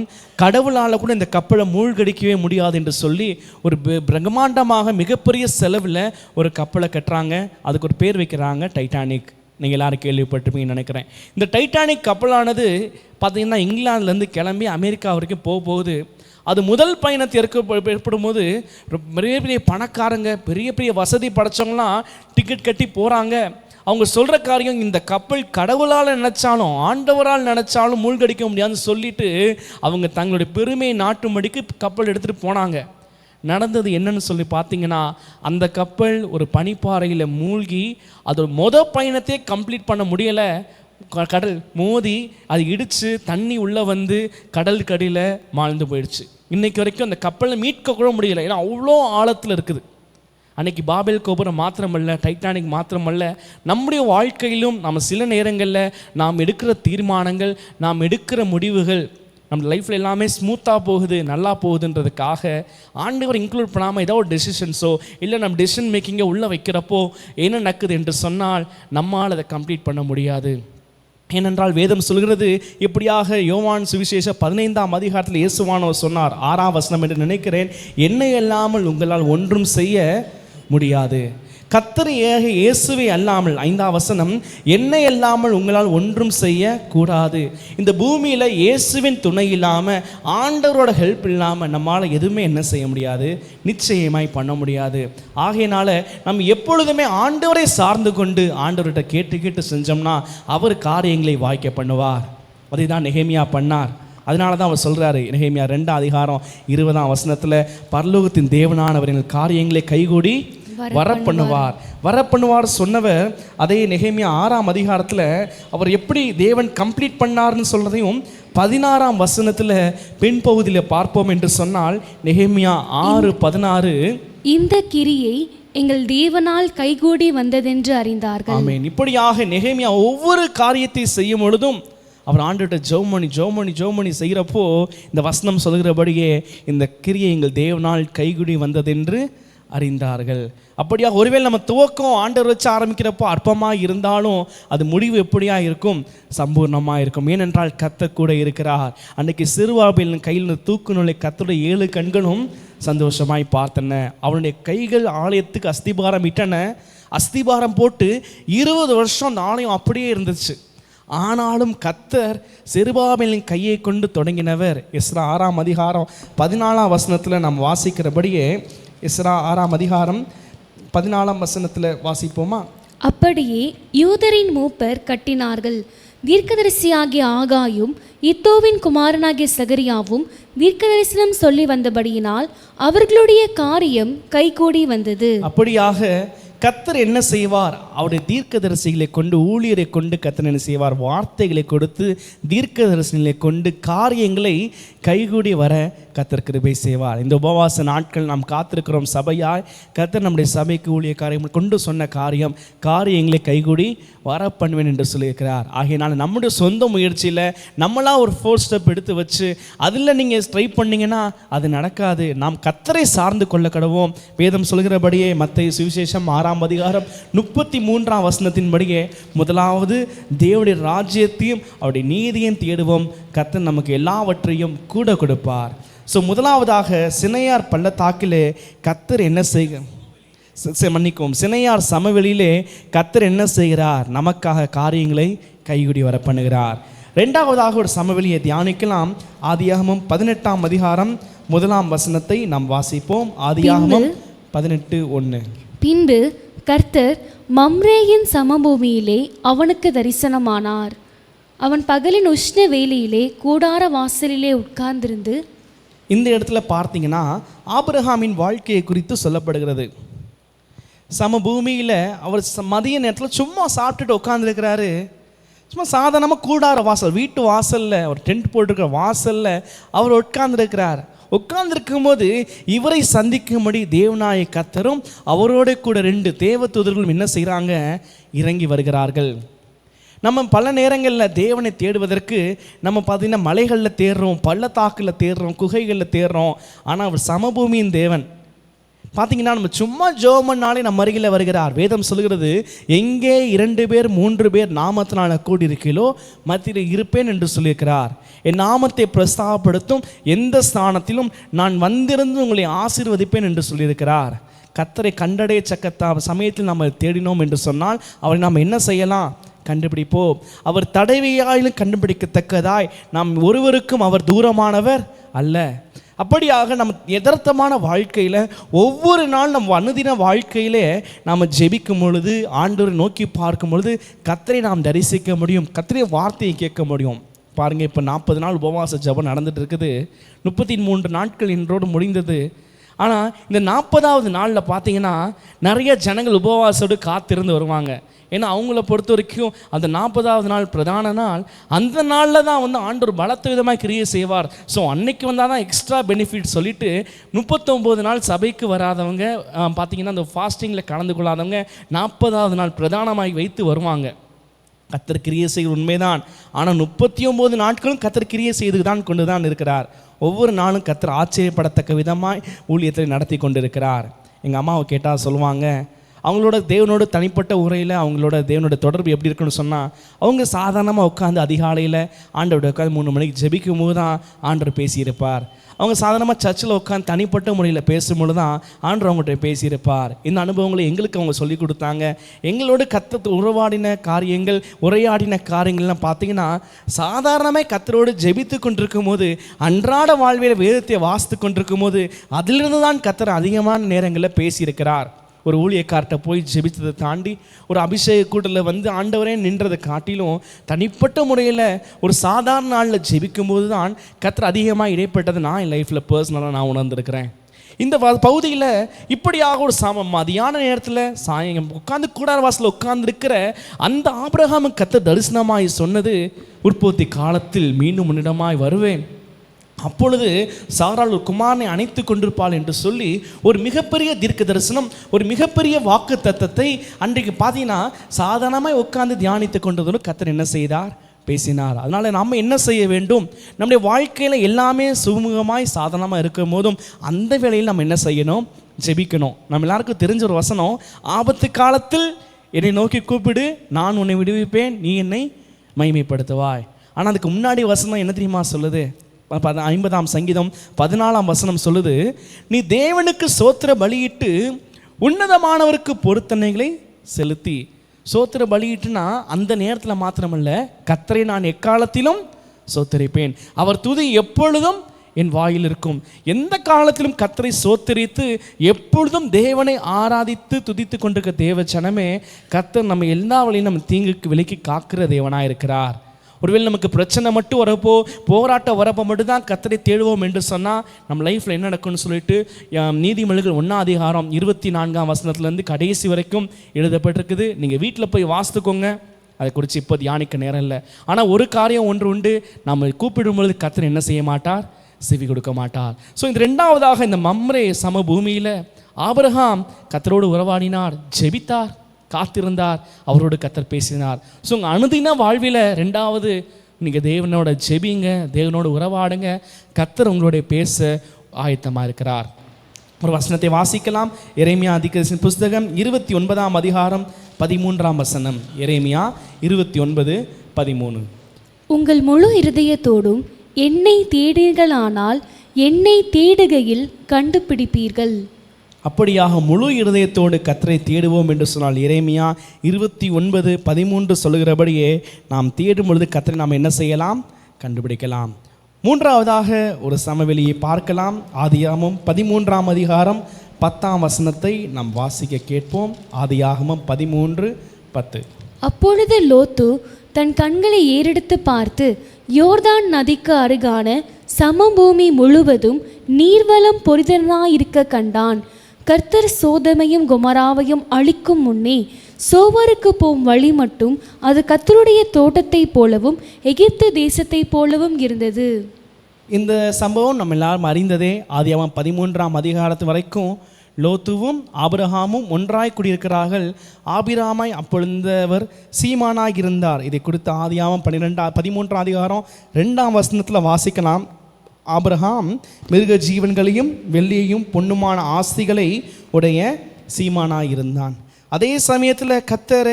கடவுளால் கூட இந்த கப்பலை மூழ்கடிக்கவே முடியாது என்று சொல்லி ஒரு பிரம்மாண்டமாக மிகப்பெரிய செலவில் ஒரு கப்பலை கட்டுறாங்க. அதுக்கு ஒரு பேர் வைக்கிறாங்க, டைட்டானிக். நீங்கள் எல்லோரும் கேள்விப்பட்டிருப்பீங்கன்னு நினைக்கிறேன். இந்த டைட்டானிக் கப்பலானது பார்த்திங்கன்னா இங்கிலாந்துலேருந்து கிளம்பி அமெரிக்கா வரைக்கும் போகுது. அது முதல் பயணத்தை ஏற்படும் போது பெரிய பெரிய பணக்காரங்க, பெரிய பெரிய வசதி படைச்சவங்களாம் டிக்கெட் கட்டி போகிறாங்க. அவங்க சொல்கிற காரியம், இந்த கப்பல் கடவுளால் நினச்சாலும் ஆண்டவரால் நினச்சாலும் மூழ்கடிக்க முடியாதுன்னு சொல்லிட்டு அவங்க தங்களுடைய பெருமையை நாட்டும்படிக்கு கப்பல் எடுத்துகிட்டு போனாங்க. நடந்தது என்னன்னு சொல்லி பார்த்தீங்கன்னா, அந்த கப்பல் ஒரு பனிப்பாறையில் மூழ்கி அதோட பயணத்தையே கம்ப்ளீட் பண்ண முடியலை. கடல் மோதி அது இடித்து தண்ணி உள்ளே வந்து கடலுக்கு அடியில் மாழ்ந்து போயிடுச்சு. இன்றைக்கு வரைக்கும் அந்த கப்பலை மீட்க கூட முடியலை, ஏன்னா அவ்வளோ ஆழத்தில் இருக்குது. அன்றைக்கி பாபேல் கோபுரம் மாத்திரமல்ல, டைட்டானிக் மாத்திரமல்ல, நம்முடைய வாழ்க்கையிலும் நம்ம சில நேரங்களில் நாம் எடுக்கிற தீர்மானங்கள், நாம் எடுக்கிற முடிவுகள் நம்ம லைஃப்பில் எல்லாமே ஸ்மூத்தாக போகுது, நல்லா போகுதுன்றதுக்காக ஆண்டவர் இன்க்ளூட் பண்ணாமல் ஏதோ ஒரு டெசிஷன்ஸோ இல்லை நம்ம டெசிஷன் மேக்கிங்கை உள்ளே வைக்கிறப்போ என்ன நடக்குது என்று சொன்னால் நம்மால் அதை கம்ப்ளீட் பண்ண முடியாது. ஏனென்றால் வேதம் சொல்கிறது, இப்படியாக யோவான் சுவிசேஷம் 15ஆம் அதிகாரத்தில் இயேசுவானவர் சொன்னார், 6ஆம் வசனம் என்று நினைக்கிறேன், என்னை இல்லாமல் உங்களால் ஒன்றும் செய்ய முடியாது. கர்த்தர் இயேசுவை அல்லாமல், 5ஆம் வசனம், என்னை அல்லாமல் உங்களால் ஒன்றும் செய்ய கூடாது. இந்த பூமியில் இயேசுவின் துணை இல்லாமல், ஆண்டவரோட ஹெல்ப் இல்லாமல் நம்மளால் எதுவுமே என்ன செய்ய முடியாது, நிச்சயமாய் பண்ண முடியாது. ஆகையினால நம்ம எப்பொழுதுமே ஆண்டவரை சார்ந்து கொண்டு ஆண்டவர்கிட்ட கேட்டு செஞ்சோம்னா அவர் காரியங்களை வாய்க்க பண்ணுவார். அதை தான் நெகேமியா பண்ணார். அதனால தான் அவர் சொல்கிறாரு, நெகேமியா 2ஆம் அதிகாரம் 20ஆம் வசனத்தில், பரலோகத்தின் தேவனானவர் எங்கள் காரியங்களை கைகூடி வரப்பண்ணுவார் சொன்னவர் அதே நெகேமியா 6ஆம் அதிகாரத்தில் அவர் எப்படி தேவன் கம்ப்ளீட் பண்ணார்னு சொல்றதையும் 16ஆம் வசனத்தில் பின்பகுதியில் பார்ப்போம் என்று சொன்னால் நெகேமியா 6:16 இந்த கிரியை எங்கள் தேவனால் கைகூடி வந்ததென்று அறிந்தார்கள். ஆமென். இப்படியாக நெகேமியா ஒவ்வொரு காரியத்தை செய்யும் பொழுதும் அவர் ஆண்டுகிட்ட ஜெபமணி செய்கிறப்போ இந்த வசனம் சொல்கிறபடியே இந்த கிரியை எங்கள் தேவனால் கைகூடி வந்ததென்று அறிந்தார்கள். அப்படியா ஒருவேளை நம்ம துவக்கம் ஆண்டவர் வச்சு ஆரம்பிக்கிறப்போ அற்பமாக இருந்தாலும் அது முடிவு எப்படியா இருக்கும்? சம்பூர்ணமாக இருக்கும். ஏனென்றால் கர்த்தர் கூட இருக்கிறார். அன்னைக்கு சிறுவாபிலின் கையில் தூக்கு நூலை கர்த்தருடைய 7 கண்களும் சந்தோஷமாய் பார்த்தன. அவனுடைய கைகள் ஆலயத்துக்கு அஸ்திபாரம் இட்டன. அஸ்திபாரம் போட்டு 20 வருஷம் அந்த ஆலயம் அப்படியே இருந்துச்சு. ஆனாலும் கர்த்தர் செருபாபேலின் கையை கொண்டு தொடங்கினவர். எஸ்ரா 6ஆம் அதிகாரம் 14ஆம் வசனத்தில் நாம் வாசிக்கிறபடியே எஸ்ரா 6ஆம் அதிகாரம் 14ஆம் வசனத்தில் வாசிப்போமா? அப்படியே யூதரின் மூப்பர் கட்டினார்கள். தீர்க்கதரிசியாகிய ஆகாயும் இத்தோவின் குமாரனாகிய சகரியாவும் தீர்க்கதரிசனம் சொல்லி வந்தபடியினால் அவர்களுடைய காரியம் கைகூடி வந்தது. அப்படியாக கர்த்தர் என்ன செய்வார்? அவருடைய தீர்க்கதரிசிகளை கொண்டு, ஊழியரை கொண்டு கர்த்தர் என்ன செய்வார்? வார்த்தைகளை கொடுத்து தீர்க்கதரிசிகளை கொண்டு காரியங்களை கைகூடி வர கர்த்தர் கிருபை செய்வார். இந்த உபவாச நாட்கள் நாம் காத்திருக்கிறோம் சபையாய். கர்த்தர் நம்முடைய சபைக்கு ஊழிய காரியங்கள் கொண்டு சொன்ன காரியங்களை கைகூடி வர பண்ணுவேன் என்று சொல்லியிருக்கிறார். ஆகையினால நம்முடைய சொந்த முயற்சியில் நம்மளா ஒரு 4 ஸ்டெப் எடுத்து வச்சு அதில் நீங்கள் ட்ரை பண்ணிங்கன்னா அது நடக்காது. நாம் கர்த்தரை சார்ந்து கொள்ள கடவோம். வேதம் சொல்கிறபடியே மத்தேயு சுவிசேஷம் 6ஆம் அதிகாரம் 33ஆம் வசனத்தின்படியே முதலாவது தேவனுடைய ராஜ்யத்தையும் அவருடைய நீதியையும் தேடுவோம், கர்த்தர் நமக்கு எல்லாவற்றையும் கூட கொடுப்பார். ஸோ முதலாவதாக சினையார் பள்ளத்தாக்கிலே கர்த்தர் என்ன சினையார் சமவெளியிலே கர்த்தர் என்ன செய்கிறார்? நமக்காக காரியங்களை கைகூடி வர பண்ணுகிறார். ரெண்டாவதாக ஒரு சமவெளியை தியானிக்கலாம். ஆதியாகமம் 18ஆம் அதிகாரம் 1ஆம் வசனத்தை நாம் வாசிப்போம். ஆதியாகமம் 18:1. பின்பு கர்த்தர் மம்ரேயின் சமபூமியிலே அவனுக்கு தரிசனமானார். அவன் பகலின் உஷ்ண வேளையிலே கூடார வாசலிலே உட்கார்ந்திருந்து. இந்த இடத்துல பார்த்தீங்கன்னா ஆபிரகாமின் வாழ்க்கையை குறித்து சொல்லப்படுகிறது. சமபூமியில் அவர் மதிய நேரத்தில் சும்மா சாப்பிட்டுட்டு உட்காந்துருக்கிறாரு. சும்மா சாதாரணமாக கூடார வாசல், வீட்டு வாசலில் ஒரு டென்ட் போட்டிருக்கிற வாசலில் அவர் உட்கார்ந்துருக்கிறார். உட்கார்ந்துருக்கும் போது இவரை சந்திக்கும்படி தேவனாய கர்த்தரும் அவரோட கூட 2 தேவதூதர்களும் என்ன செய்கிறாங்க? இறங்கி வருகிறார்கள். நம்ம பல நேரங்களில் தேவனை தேடுவதற்கு நம்ம பார்த்திங்கன்னா மலைகளில் தேடுறோம், பள்ளத்தாக்கில் தேடுறோம், குகைகளில் தேடுறோம். ஆனால் அவர் சமபூமியின் தேவன். பார்த்தீங்கன்னா நம்ம சும்மா ஜோமன்னாலே நம்ம அருகில் வருகிறார். வேதம் சொல்கிறது, எங்கே 2 பேர் 3 பேர் நாமத்தினால கூடி இருக்கீங்களோ மத்தியில் இருப்பேன் என்று சொல்லியிருக்கிறார். என் நாமத்தை பிரஸ்தாபப்படுத்தும் எந்த ஸ்தானத்திலும் நான் வந்திருந்து உங்களை ஆசீர்வதிப்பேன் என்று சொல்லியிருக்கிறார். கர்த்தரை கண்டடைய சக்கத்தா சமயத்தில் நம்ம தேடினோம் என்று சொன்னால் அவரை நாம் என்ன செய்யலாம்? கண்டுபிடிப்போம். அவர் தடவையாயிலும் கண்டுபிடிக்கத்தக்கதாய் நாம் ஒருவருக்கும் அவர் தூரமானவர் அல்ல. அப்படியாக நம்ம யதார்த்தமான வாழ்க்கையில் ஒவ்வொரு நாள் நம்ம அனுதின வாழ்க்கையிலே நாம் ஜெபிக்கும் பொழுது, ஆண்டவரை நோக்கி பார்க்கும் பொழுது கர்த்தரை நாம் தரிசிக்க முடியும், கர்த்தருடைய வார்த்தையை கேட்க முடியும். பாருங்கள், இப்போ 40 நாள் உபவாச ஜெபம் நடந்துட்டு இருக்குது. 33 நாட்கள் இன்றோடு முடிந்தது. ஆனால் இந்த 40ஆவது நாளில் பார்த்தீங்கன்னா நிறைய ஜனங்கள் உபவாசோடு காத்திருந்து வருவாங்க. ஏன்னா அவங்கள பொறுத்த வரைக்கும் அந்த 40ஆவது நாள் பிரதான நாள். அந்த நாளில் தான் ஆண்டவர் பலத்த விதமாக கிரியை செய்வார். ஸோ அன்னைக்கு வந்தால் தான் எக்ஸ்ட்ரா பெனிஃபிட் சொல்லிட்டு 39 நாள் சபைக்கு வராதவங்க பார்த்தீங்கன்னா அந்த ஃபாஸ்டிங்கில் கலந்து கொள்ளாதவங்க 40ஆவது நாள் பிரதானமாகி வைத்து வருவாங்க. கர்த்தர் கிரியை செய்கிற உண்மைதான். ஆனால் 39 நாட்களும் கர்த்தர் கிரியை செய்து தான் கொண்டு தான் இருக்கிறார். ஒவ்வொரு நாளும் கர்த்தர் ஆச்சரியப்படத்தக்க விதமாய் ஊழியத்தை நடத்தி கொண்டு இருக்கிறார். எங்கள் அம்மாவை கேட்டால் சொல்லுவாங்க, அவங்களோட தேவனோட தனிப்பட்ட உரையில் அவங்களோட தேவனோட தொடர்பு எப்படி இருக்குன்னு சொன்னால், அவங்க சாதாரணமாக உட்காந்து அதிகாலையில் ஆண்டவரோட உட்காந்து 3 மணிக்கு ஜெபிக்கும் போது தான் ஆண்டவர் பேசியிருப்பார். அவங்க சாதாரணமாக சர்ச்சில் உட்காந்து தனிப்பட்ட முறையில் பேசும்பொழுது தான் ஆண்டவர் அவங்கள்ட்ட பேசியிருப்பார். இந்த அனுபவங்களை எங்களுக்கு அவங்க சொல்லி கொடுத்தாங்க. எங்களோட கர்த்தர் உரையாடின காரியங்கள்லாம் பார்த்தீங்கன்னா சாதாரணமாக கர்த்தரோடு ஜெபித்து கொண்டிருக்கும் போது, அன்றாட வாழ்வில் வேதத்தை வாசித்து கொண்டிருக்கும் போது அதிலிருந்து தான் கர்த்தர் அதிகமான நேரங்களில் பேசியிருக்கிறார். ஒரு ஊழியக்கார்ட்ட போய் ஜெபித்ததை தாண்டி ஒரு அபிஷேக கூட்டத்தில் ஆண்டவரே நின்றதை காட்டிலும் தனிப்பட்ட முறையில் ஒரு சாதாரண நாளில் ஜெபிக்கும் போது தான் கர்த்தர் அதிகமாக இடைப்பட்டது நான் என் லைஃப்பில் பர்சனலாக நான் உணர்ந்திருக்கிறேன். இந்த பகுதியில் இப்படியாக ஒரு மதியான நேரத்தில் சாயங்காலம் உட்கார்ந்து கூடார வாசலில் உட்கார்ந்து இருக்கிற அந்த ஆபிரகாமுக்கு கர்த்தர் தரிசனமாய் சொன்னது, உற்பத்தி காலத்தில் மீண்டும் உன்னிடமாய் வருவேன், அப்பொழுது சாராள் ஒரு குமாரனை அணைத்து கொண்டிருப்பாள் என்று சொல்லி ஒரு மிகப்பெரிய தீர்க்க தரிசனம், ஒரு மிகப்பெரிய வாக்கு தத்தத்தை அன்றைக்கு பார்த்தீங்கன்னா சாதாரணமாக உட்கார்ந்து தியானித்து கொண்டதோடு கர்த்தர் என்ன செய்தார், பேசினார். அதனால் நம்ம என்ன செய்ய வேண்டும், நம்முடைய வாழ்க்கையில் எல்லாமே சுமூகமாய் சாதாரணமாக இருக்கும் போதும் அந்த வேளையில் நம்ம என்ன செய்யணும், ஜெபிக்கணும். நம்ம எல்லாருக்கும் தெரிஞ்ச ஒரு வசனம், ஆபத்து காலத்தில் என்னை நோக்கி கூப்பிடு, நான் உன்னை விடுவிப்பேன், நீ என்னை மகிமைப்படுத்துவாய். ஆனால் அதுக்கு முன்னாடி வசனம் என்ன தெரியுமா சொல்லுது, 50ஆம் சங்கீதம் 14ஆம் வசனம் சொல்லுது, நீ தேவனுக்கு சோத்திர பலியிட்டு உன்னதமானவருக்கு பொருத்தனைகளை செலுத்தி. சோத்திர பலியிட்டுனா அந்த நேரத்தில் மாத்திரமல்ல, கர்த்தரை நான் எக்காலத்திலும் சோத்தரிப்பேன், அவர் துதி எப்பொழுதும் என் வாயில் இருக்கும். எந்த காலத்திலும் கர்த்தரை சோத்தரித்து எப்பொழுதும் தேவனை ஆராதித்து துதித்து கொண்டிருக்க தேவ ஜனமே, கர்த்தர் நம்ம எல்லா வழியும் நம்ம தீங்குக்கு விலக்கி காக்கிற தேவனாக இருக்கிறார். ஒருவேளை நமக்கு பிரச்சனை மட்டும் வரப்போ, போராட்டம் வரப்போ மட்டும்தான் கர்த்தரை தேடுவோம் என்று சொன்னால் நம்ம லைஃப்பில் என்ன நடக்கும்னு சொல்லிட்டு நீதிமொழிகள் 1ஆம் அதிகாரம் 24ஆம் வசனத்துலேருந்து கடைசி வரைக்கும் எழுதப்பட்டிருக்குது. நீங்கள் வீட்டில் போய் வாசித்துக்கோங்க, அதை குறித்து இப்போ தியானிக்க நேரம் இல்லை. ஆனால் ஒரு காரியம் ஒன்று உண்டு, நம்ம கூப்பிடும் பொழுது கர்த்தர் என்ன செய்ய மாட்டார், செவி கொடுக்க மாட்டார். ஸோ இந்த ரெண்டாவதாக இந்த மம்ரே சமபூமியில் ஆபிரகாம் கர்த்தரோடு உறவாடினார், ஜெபித்தார், காத்திருந்தார், அவரோடு கர்த்தர் பேசினார். ஸோ உங்கள் அனுதின வாழ்வில் ரெண்டாவது, நீங்கள் தேவனோட ஜெபிங்க, தேவனோடு உறவாடுங்க, கர்த்தர் உங்களுடைய பேச ஆயத்தமாக இருக்கிறார். ஒரு வசனத்தை வாசிக்கலாம். எரேமியா தீர்க்கதரிசியின் புஸ்தகம் 29ஆம் அதிகாரம் 13ஆம் வசனம். எரேமியா 29:13. உங்கள் முழு இருதயத்தோடும் என்னை தேடுங்களானால் என்னை தேடுகையில் கண்டுபிடிப்பீர்கள். அப்படியாக முழு இருதயத்தோடு கர்த்தரை தேடுவோம் என்று சொன்னால் எரேமியா 29:13 சொல்லுகிறபடியே நாம் தேடும் பொழுது கர்த்தரை நாம் என்ன செய்யலாம், கண்டுபிடிக்கலாம். மூன்றாவதாக ஒரு சமவெளியை பார்க்கலாம். ஆதியாகமம் 13ஆம் அதிகாரம் 10ஆம் வசனத்தை நாம் வாசிக்க கேட்போம். ஆதியாகமம் 13:10. அப்பொழுது லோத்து தன் கண்களை ஏறெடுத்து பார்த்து யோர்தான் நதிக்கு அருகான சமபூமி முழுவதும் நீர்வளம் பொரிதனாயிருக்க கண்டான். கர்த்தர் சோதமையும் கொமராவையும் அழிக்கும் முன்னே சோவருக்கு போகும் வழி மட்டும் அது கர்த்தருடைய தோட்டத்தை போலவும் எகிப்து தேசத்தை போலவும் இருந்தது. இந்த சம்பவம் நம்ம எல்லாரும் அறிந்ததே. ஆதியாகமம் 13ஆம் அதிகாரத்து வரைக்கும் லோத்துவும் ஆபிரகாமும் ஒன்றாய் குடியிருக்கிறார்கள். ஆபிராமாய் அப்பொழுதவர் சீமானாய் இருந்தார். இதை குறித்து ஆதியாகமம் 13ஆம் அதிகாரம் 2ஆம் வசனத்தில் வாசிக்கலாம். ஆபிரகாம் மிருக ஜீவன்களையும் வெள்ளியையும் பொன்னுமான ஆஸ்திகளை உடைய சீமானாய் இருந்தான். அதே சமயத்தில் கர்த்தர்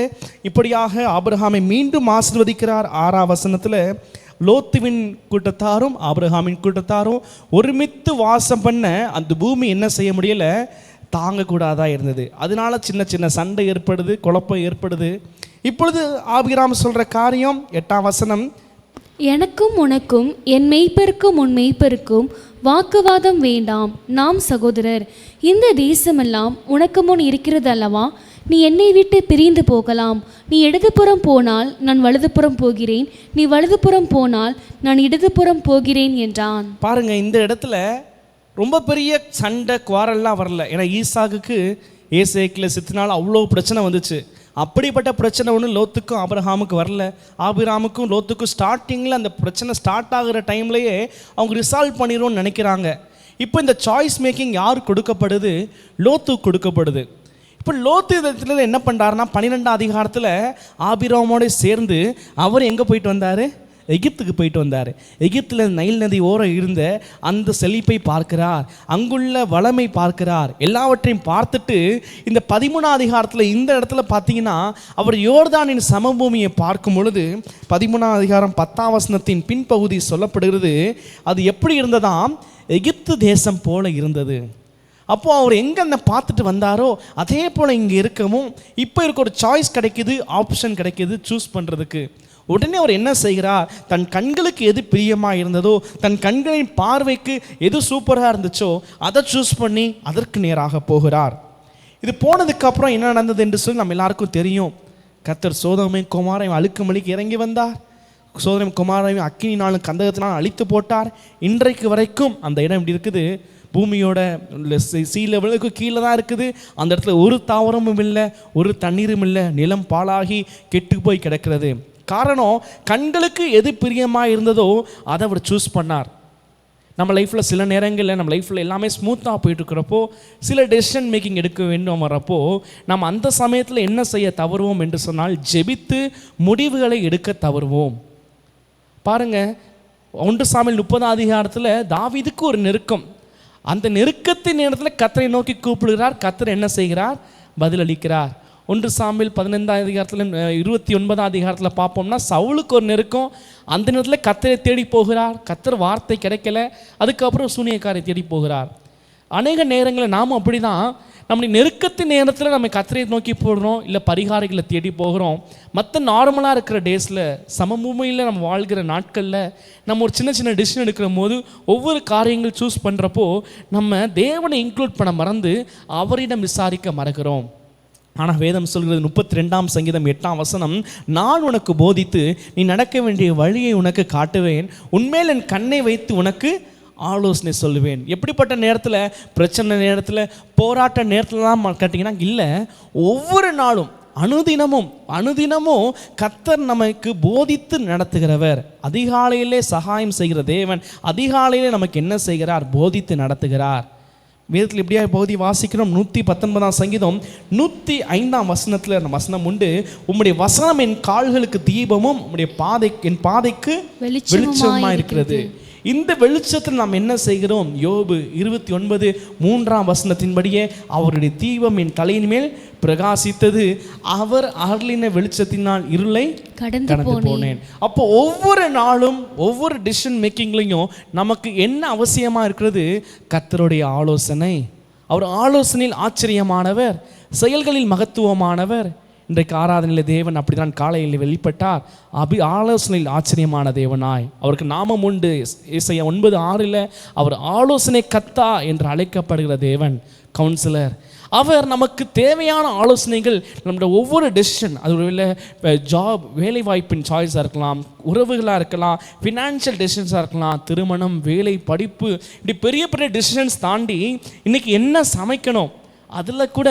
இப்படியாக ஆபிரகாமை மீண்டும் ஆசீர்வதிக்கிறார். 6ஆம் வசனத்தில் லோத்துவின் கூட்டத்தாரும் ஆபிரகாமின் கூட்டத்தாரும் ஒருமித்து வாசம் பண்ண அந்த பூமி என்ன செய்ய முடியலை, தாங்கக்கூடாதா இருந்தது. அதனால சின்ன சின்ன சண்டை ஏற்படுது, குழப்பம் ஏற்படுது. இப்பொழுது ஆபிரகாம் சொல்கிற காரியம் 8ஆம் வசனம், எனக்கும் உனக்கும் என் மெய்ப்பருக்கும் உன் மெய்ப்பருக்கும் வாக்குவாதம் வேண்டாம், நாம் சகோதரர். இந்த தேசமெல்லாம் உனக்கு முன் இருக்கிறது அல்லவா, நீ என்னை விட்டு பிரிந்து போகலாம். நீ இடதுபுறம் போனால் நான் வலதுபுறம் போகிறேன், நீ வலதுபுறம் போனால் நான் இடதுபுறம் போகிறேன் என்றான். பாருங்க, இந்த இடத்துல ரொம்ப பெரிய சண்டை குவாரெல்லாம் வரல. ஏன்னா ஈசாக்குக்கு ஏசேக்கில் சித்தினால் அவ்வளோ பிரச்சனை வந்துச்சு. அப்படிப்பட்ட பிரச்சனை ஒன்று லோத்துக்கும் ஆபிரகாமுக்கு வரல. ஆபிரகாமுக்கும் லோத்துக்கும் ஸ்டார்டிங்கில் அந்த பிரச்சனை ஸ்டார்ட் ஆகிற டைம்லேயே அவங்க ரிசால்வ் பண்ணிடும்னு நினைக்கிறாங்க. இப்போ இந்த சாய்ஸ் மேக்கிங் யார் கொடுக்கப்படுது, லோத்து கொடுக்கப்படுது. இப்போ லோத்து இடத்துல என்ன பண்ணுறாருன்னா 12ஆம் அதிகாரத்தில் ஆபிரகாமோடு சேர்ந்து அவர் எங்கே போயிட்டு வந்தார், எகிப்துக்கு போயிட்டு வந்தார். எகிப்தில் நைல் நதி ஓரம் இருந்த அந்த செழிப்பை பார்க்கிறார், அங்குள்ள வளமை பார்க்கிறார். எல்லாவற்றையும் பார்த்துட்டு இந்த 13ஆம் அதிகாரத்தில் இந்த இடத்துல பார்த்தீங்கன்னா அவர் யோர்தானின் சமபூமியை பார்க்கும் பொழுது 13ஆம் அதிகாரம் 10ஆம் வசனத்தின் பின்பகுதி சொல்லப்படுகிறது. அது எப்படி இருந்ததாம், எகிப்து தேசம் போல இருந்தது. அப்போது அவர் எங்கே அந்த பார்த்துட்டு வந்தாரோ அதே போல் இங்கே இருக்கவும் இப்போ இருக்க ஒரு சாய்ஸ் கிடைக்கிது, ஆப்ஷன் கிடைக்கிது சூஸ் பண்ணுறதுக்கு. உடனே அவர் என்ன செய்கிறார், தன் கண்களுக்கு எது பிரியமாக இருந்ததோ, தன் கண்களின் பார்வைக்கு எது சூப்பராக இருந்துச்சோ அதை சூஸ் பண்ணி அதற்கு நேராக போகிறார். இது போனதுக்கப்புறம் என்ன நடந்தது என்று சொல்லி நம்ம எல்லாருக்கும் தெரியும். கர்த்தர் சோதோமையும் கொமாரையும் அழுக்குமலிக்கு இறங்கி வந்தார். சோதோமையும் கொமாரையும் அக்கினினாலும் கந்தகத்தினாலும் அழித்து போட்டார். இன்றைக்கு வரைக்கும் அந்த இடம் இப்படி இருக்குது. பூமியோட சீ லெவலுக்கு கீழே தான் இருக்குது. அந்த இடத்துல ஒரு தாவரமும் இல்லை, ஒரு தண்ணீரும் இல்லை, நிலம் பாழாகி கெட்டு போய் கிடக்கிறது. காரணம், கண்களுக்கு எது பிரியமாக இருந்ததோ அதை அவர் சூஸ் பண்ணார். நம்ம லைஃப்பில் சில நேரங்களில் நம்ம லைஃப்பில் எல்லாமே ஸ்மூத்தாக போயிட்டுருக்கிறப்போ சில டெசிஷன் மேக்கிங் எடுக்க வேண்டும் வரப்போ நம்ம அந்த சமயத்தில் என்ன செய்ய தவறுவோம் என்று சொன்னால் ஜெபித்து முடிவுகளை எடுக்க தவறுவோம். பாருங்கள், 1 சாமுவேல் 30 தாவீதுக்கு ஒரு நெருக்கம். அந்த நெருக்கத்தின் நேரத்தில் கர்த்தரை நோக்கி கூப்பிடுகிறார். கர்த்தர் என்ன செய்கிறார்? பதிலளிக்கிறார். 1 சாமுவேல் 15 29 பார்ப்போம்னா சவுலுக்கு ஒரு நெருக்கம். அந்த நேரத்தில் கர்த்தரை தேடி போகிறார். கர்த்தர் வார்த்தை கிடைக்கல. அதுக்கப்புறம் சூனியக்காரை தேடி போகிறார். அநேக நேரங்களில் நாம் அப்படி தான், நம்முடைய நெருக்கத்தின் நேரத்தில் நம்ம கர்த்தரை நோக்கி போடுறோம், இல்லை பரிகாரிகளை தேடி போகிறோம். மற்ற நார்மலாக இருக்கிற டேஸில் சமபூமியில் நம்ம வாழ்கிற நாட்களில் நம்ம ஒரு சின்ன சின்ன டிசிஷன் எடுக்கிற போது ஒவ்வொரு காரியங்கள் சூஸ் பண்ணுறப்போ நம்ம தேவனை இன்க்ளூட் பண்ண மறந்து அவரிடம் விசாரிக்க மறக்கிறோம். ஆனால் வேதம் சொல்கிறது 32 சங்கீதம் 8 நான் உனக்கு போதித்து நீ நடக்க வேண்டிய வழியை உனக்கு காட்டுவேன், உன்மேல் என் கண்ணை வைத்து உனக்கு ஆலோசனை சொல்லுவேன். எப்படிப்பட்ட நேரத்தில்? பிரச்சனை நேரத்தில், போராட்ட நேரத்தில் தான் கேட்டிங்கன்னா இல்லை, ஒவ்வொரு நாளும் அனுதினமும் கர்த்தர் நமக்கு போதித்து நடத்துகிறவர். அதிகாலையிலே சகாயம் செய்கிற தேவன் அதிகாலையிலே நமக்கு என்ன செய்கிறார்? போதித்து நடத்துகிறார். வேதத்தில் இப்படியா பகுதி வாசிக்கிறோம். 119 சங்கீதம் 105 வசனம் உண்டு. உம்முடைய வசனம் என் கால்களுக்கு தீபமும் என் பாதைக்கு வெளிச்சமா இருக்கிறது. இந்த வெளிச்சத்தில் நாம் என்ன செய்கிறோம்? யோபு 29:3 அவருடைய தீபம் என் தலையின் மேல் பிரகாசித்தது, அவர் அருளின வெளிச்சத்தினால் இருளை கடந்து போனேன். அப்போ ஒவ்வொரு நாளும் ஒவ்வொரு டிசிஷன் மேக்கிங்லையும் நமக்கு என்ன அவசியமா இருக்கிறது? கர்த்தருடைய ஆலோசனை. அவர் ஆலோசனையில் ஆச்சரியமானவர், செயல்களில் மகத்துவமானவர். இன்றைக்கு ஆராதனையில் தேவன் அப்படிதான் காலையில் வெளிப்பட்டார். ஆலோசனையில் ஆச்சரியமான தேவனாய் அவருக்கு நாமம் உண்டு. ஏசாயா 9:6 அவர் ஆலோசனை கர்த்தா என்று அழைக்கப்படுகிற தேவன், கவுன்சிலர். அவர் நமக்கு தேவையான ஆலோசனைகள், நம்மளோட ஒவ்வொரு டெசிஷன், அது ஒரு ஜாப், வேலை வாய்ப்பின் சாய்ஸாக இருக்கலாம், உறவுகளாக இருக்கலாம், ஃபினான்ஷியல் டெசிஷன்ஸாக இருக்கலாம், திருமணம், வேலை, படிப்பு, இப்படி பெரிய பெரிய டெசிஷன்ஸ் தாண்டி இன்றைக்கி என்ன சமைக்கணும், அதில் கூட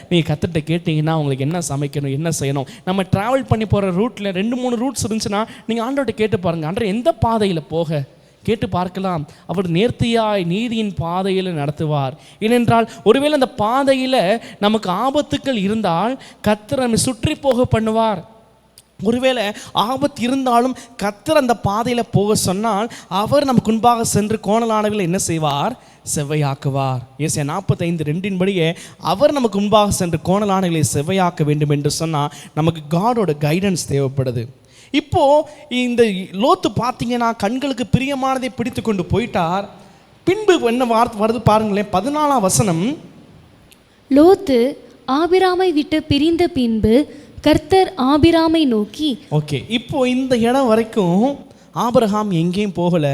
நீங்கள் கற்றுட்டு கேட்டிங்கன்னா உங்களுக்கு என்ன சமைக்கணும், என்ன செய்யணும். நம்ம ட்ராவல் பண்ணி போகிற ரூட்டில் 2-3 ரூட்ஸ் இருந்துச்சுன்னா நீங்கள் ஆண்டவர்கிட்ட கேட்டு பாருங்கள், ஆண்டவர் எந்த பாதையில் போக கேட்டு பார்க்கலாம். அவர் நேர்த்தியாய் நீதியின் பாதையில் நடத்துவார். ஏனென்றால் ஒருவேளை அந்த பாதையில் நமக்கு ஆபத்துக்கள் இருந்தால் கர்த்தர் நம்மை சுற்றி போக பண்ணுவார். ஒருவேளை ஆபத்து இருந்தாலும் கர்த்தர் அந்த பாதையில் போக சொன்னால் அவர் நமக்கு முன்பாக சென்று கோணலானவர்களை என்ன செய்வார்? செவ்வையாக்குவார். ஏசாயா 45:2 அவர் நமக்கு முன்பாக சென்று கோணலானவர்களை செவ்வையாக்க வேண்டும் என்று சொன்னால் நமக்கு காடோட கைடன்ஸ் தேவைப்படுது. இப்போ இந்த லோத்து பார்த்தீங்கன்னா கண்களுக்கு பிரியமானதை பிடித்து கொண்டு போயிட்டார். பின்பு என்ன வார்த்தை வருது பாருங்களேன். 14 லோத்து ஆபிராமை விட்டு பிரிந்த பின்பு கர்த்தர் ஆபிராமை நோக்கி. ஓகே, இப்போ இந்த இடம் வரைக்கும் ஆபிரகாம் எங்கேயும் போகல,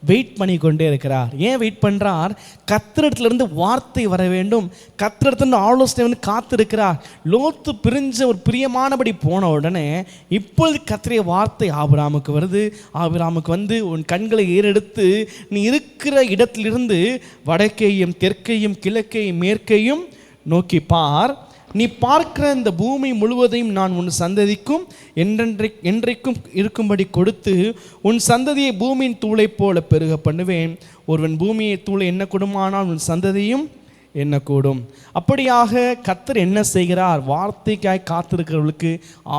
வெயிட் பண்ணி கொண்டே இருக்கிறார். ஏன் வெயிட் பண்ணுறார்? கர்த்தரிடத்துலேருந்து வார்த்தை வர வேண்டும், கர்த்தரிடத்துலேருந்து ஆலோசனை வந்து காத்திருக்கிறார். லோத்து பிரிஞ்ச ஒரு பிரியமானபடி போன உடனே இப்பொழுது கர்த்தருடைய வார்த்தை ஆபிரகாமுக்கு வருது. ஆபிரகாமுக்கு வந்து உன் கண்களை ஏறெடுத்து நீ இருக்கிற இடத்திலிருந்து வடக்கையும் தெற்கையும் கிழக்கையும் மேற்கையும் நோக்கி பார். நீ பார்க்கிற இந்த பூமி முழுவதையும் நான் உன் சந்ததிக்கும் என்றைக்கும் இருக்கும்படி கொடுத்து உன் சந்ததியை பூமியின் தூளை போல பெருக பண்ணுவேன். ஒருவன் பூமியை தூளை என்ன கூடுமானால் உன் சந்ததியும் என்ன கூடும். அப்படியாக கர்த்தர் என்ன செய்கிறார்? வார்த்தைக்காய் காத்திருக்கிறவர்களுக்கு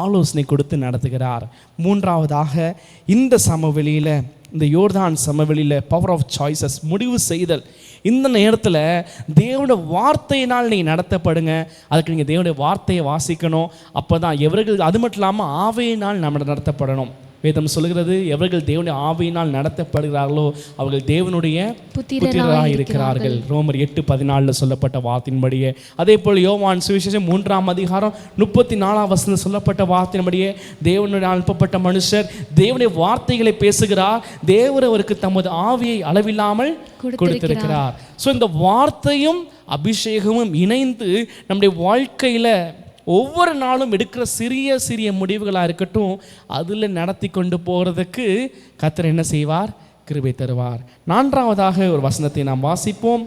ஆலோசனை கொடுத்து நடத்துகிறார். 3வதாக இந்த சமவெளியில், இந்த யோர்தான் சமவெளியில் பவர் ஆஃப் சாய்ஸஸ், முடிவு செய்தல். இந்த நேரத்தில் தேவனுடைய வார்த்தையினால் நீங்கள் நடத்தப்படுங்க. அதுக்கு நீங்கள் தேவனுடைய வார்த்தையை வாசிக்கணும். அப்போ தான் எவர்கள், அது மட்டும் இல்லாமல் ஆவியினால் நம்ம நடத்தப்படணும். வேதம் சொல்கிறது, எவர்கள் தேவனுடைய ஆவியினால் நடத்தப்படுகிறார்களோ அவர்கள் தேவனுடைய புத்திரராக இருக்கிறார்கள். ரோமர் 8:14 சொல்லப்பட்ட வார்த்தையின்படியே. அதே போல் யோவான் சுவிசேஷம் 3:34 சொல்லப்பட்ட வார்த்தையின்படியே தேவனுடைய அனுப்பப்பட்ட மனுஷர் தேவனுடைய வார்த்தைகளை பேசுகிறார். தேவர் அவருக்கு தமது ஆவியை அளவில்லாமல் கொடுத்திருக்கிறார். ஸோ இந்த வார்த்தையும் அபிஷேகமும் இணைந்து நம்முடைய வாழ்க்கையில் ஒவ்வொரு நாளும் எடுக்கிற சிறிய சிறிய முடிவுகளாக இருக்கட்டும், அதில் நடத்தி கொண்டு போகிறதுக்கு கர்த்தர் என்ன செய்வார்? கிருபை தருவார். 4வதாக ஒரு வசனத்தை நாம் வாசிப்போம்.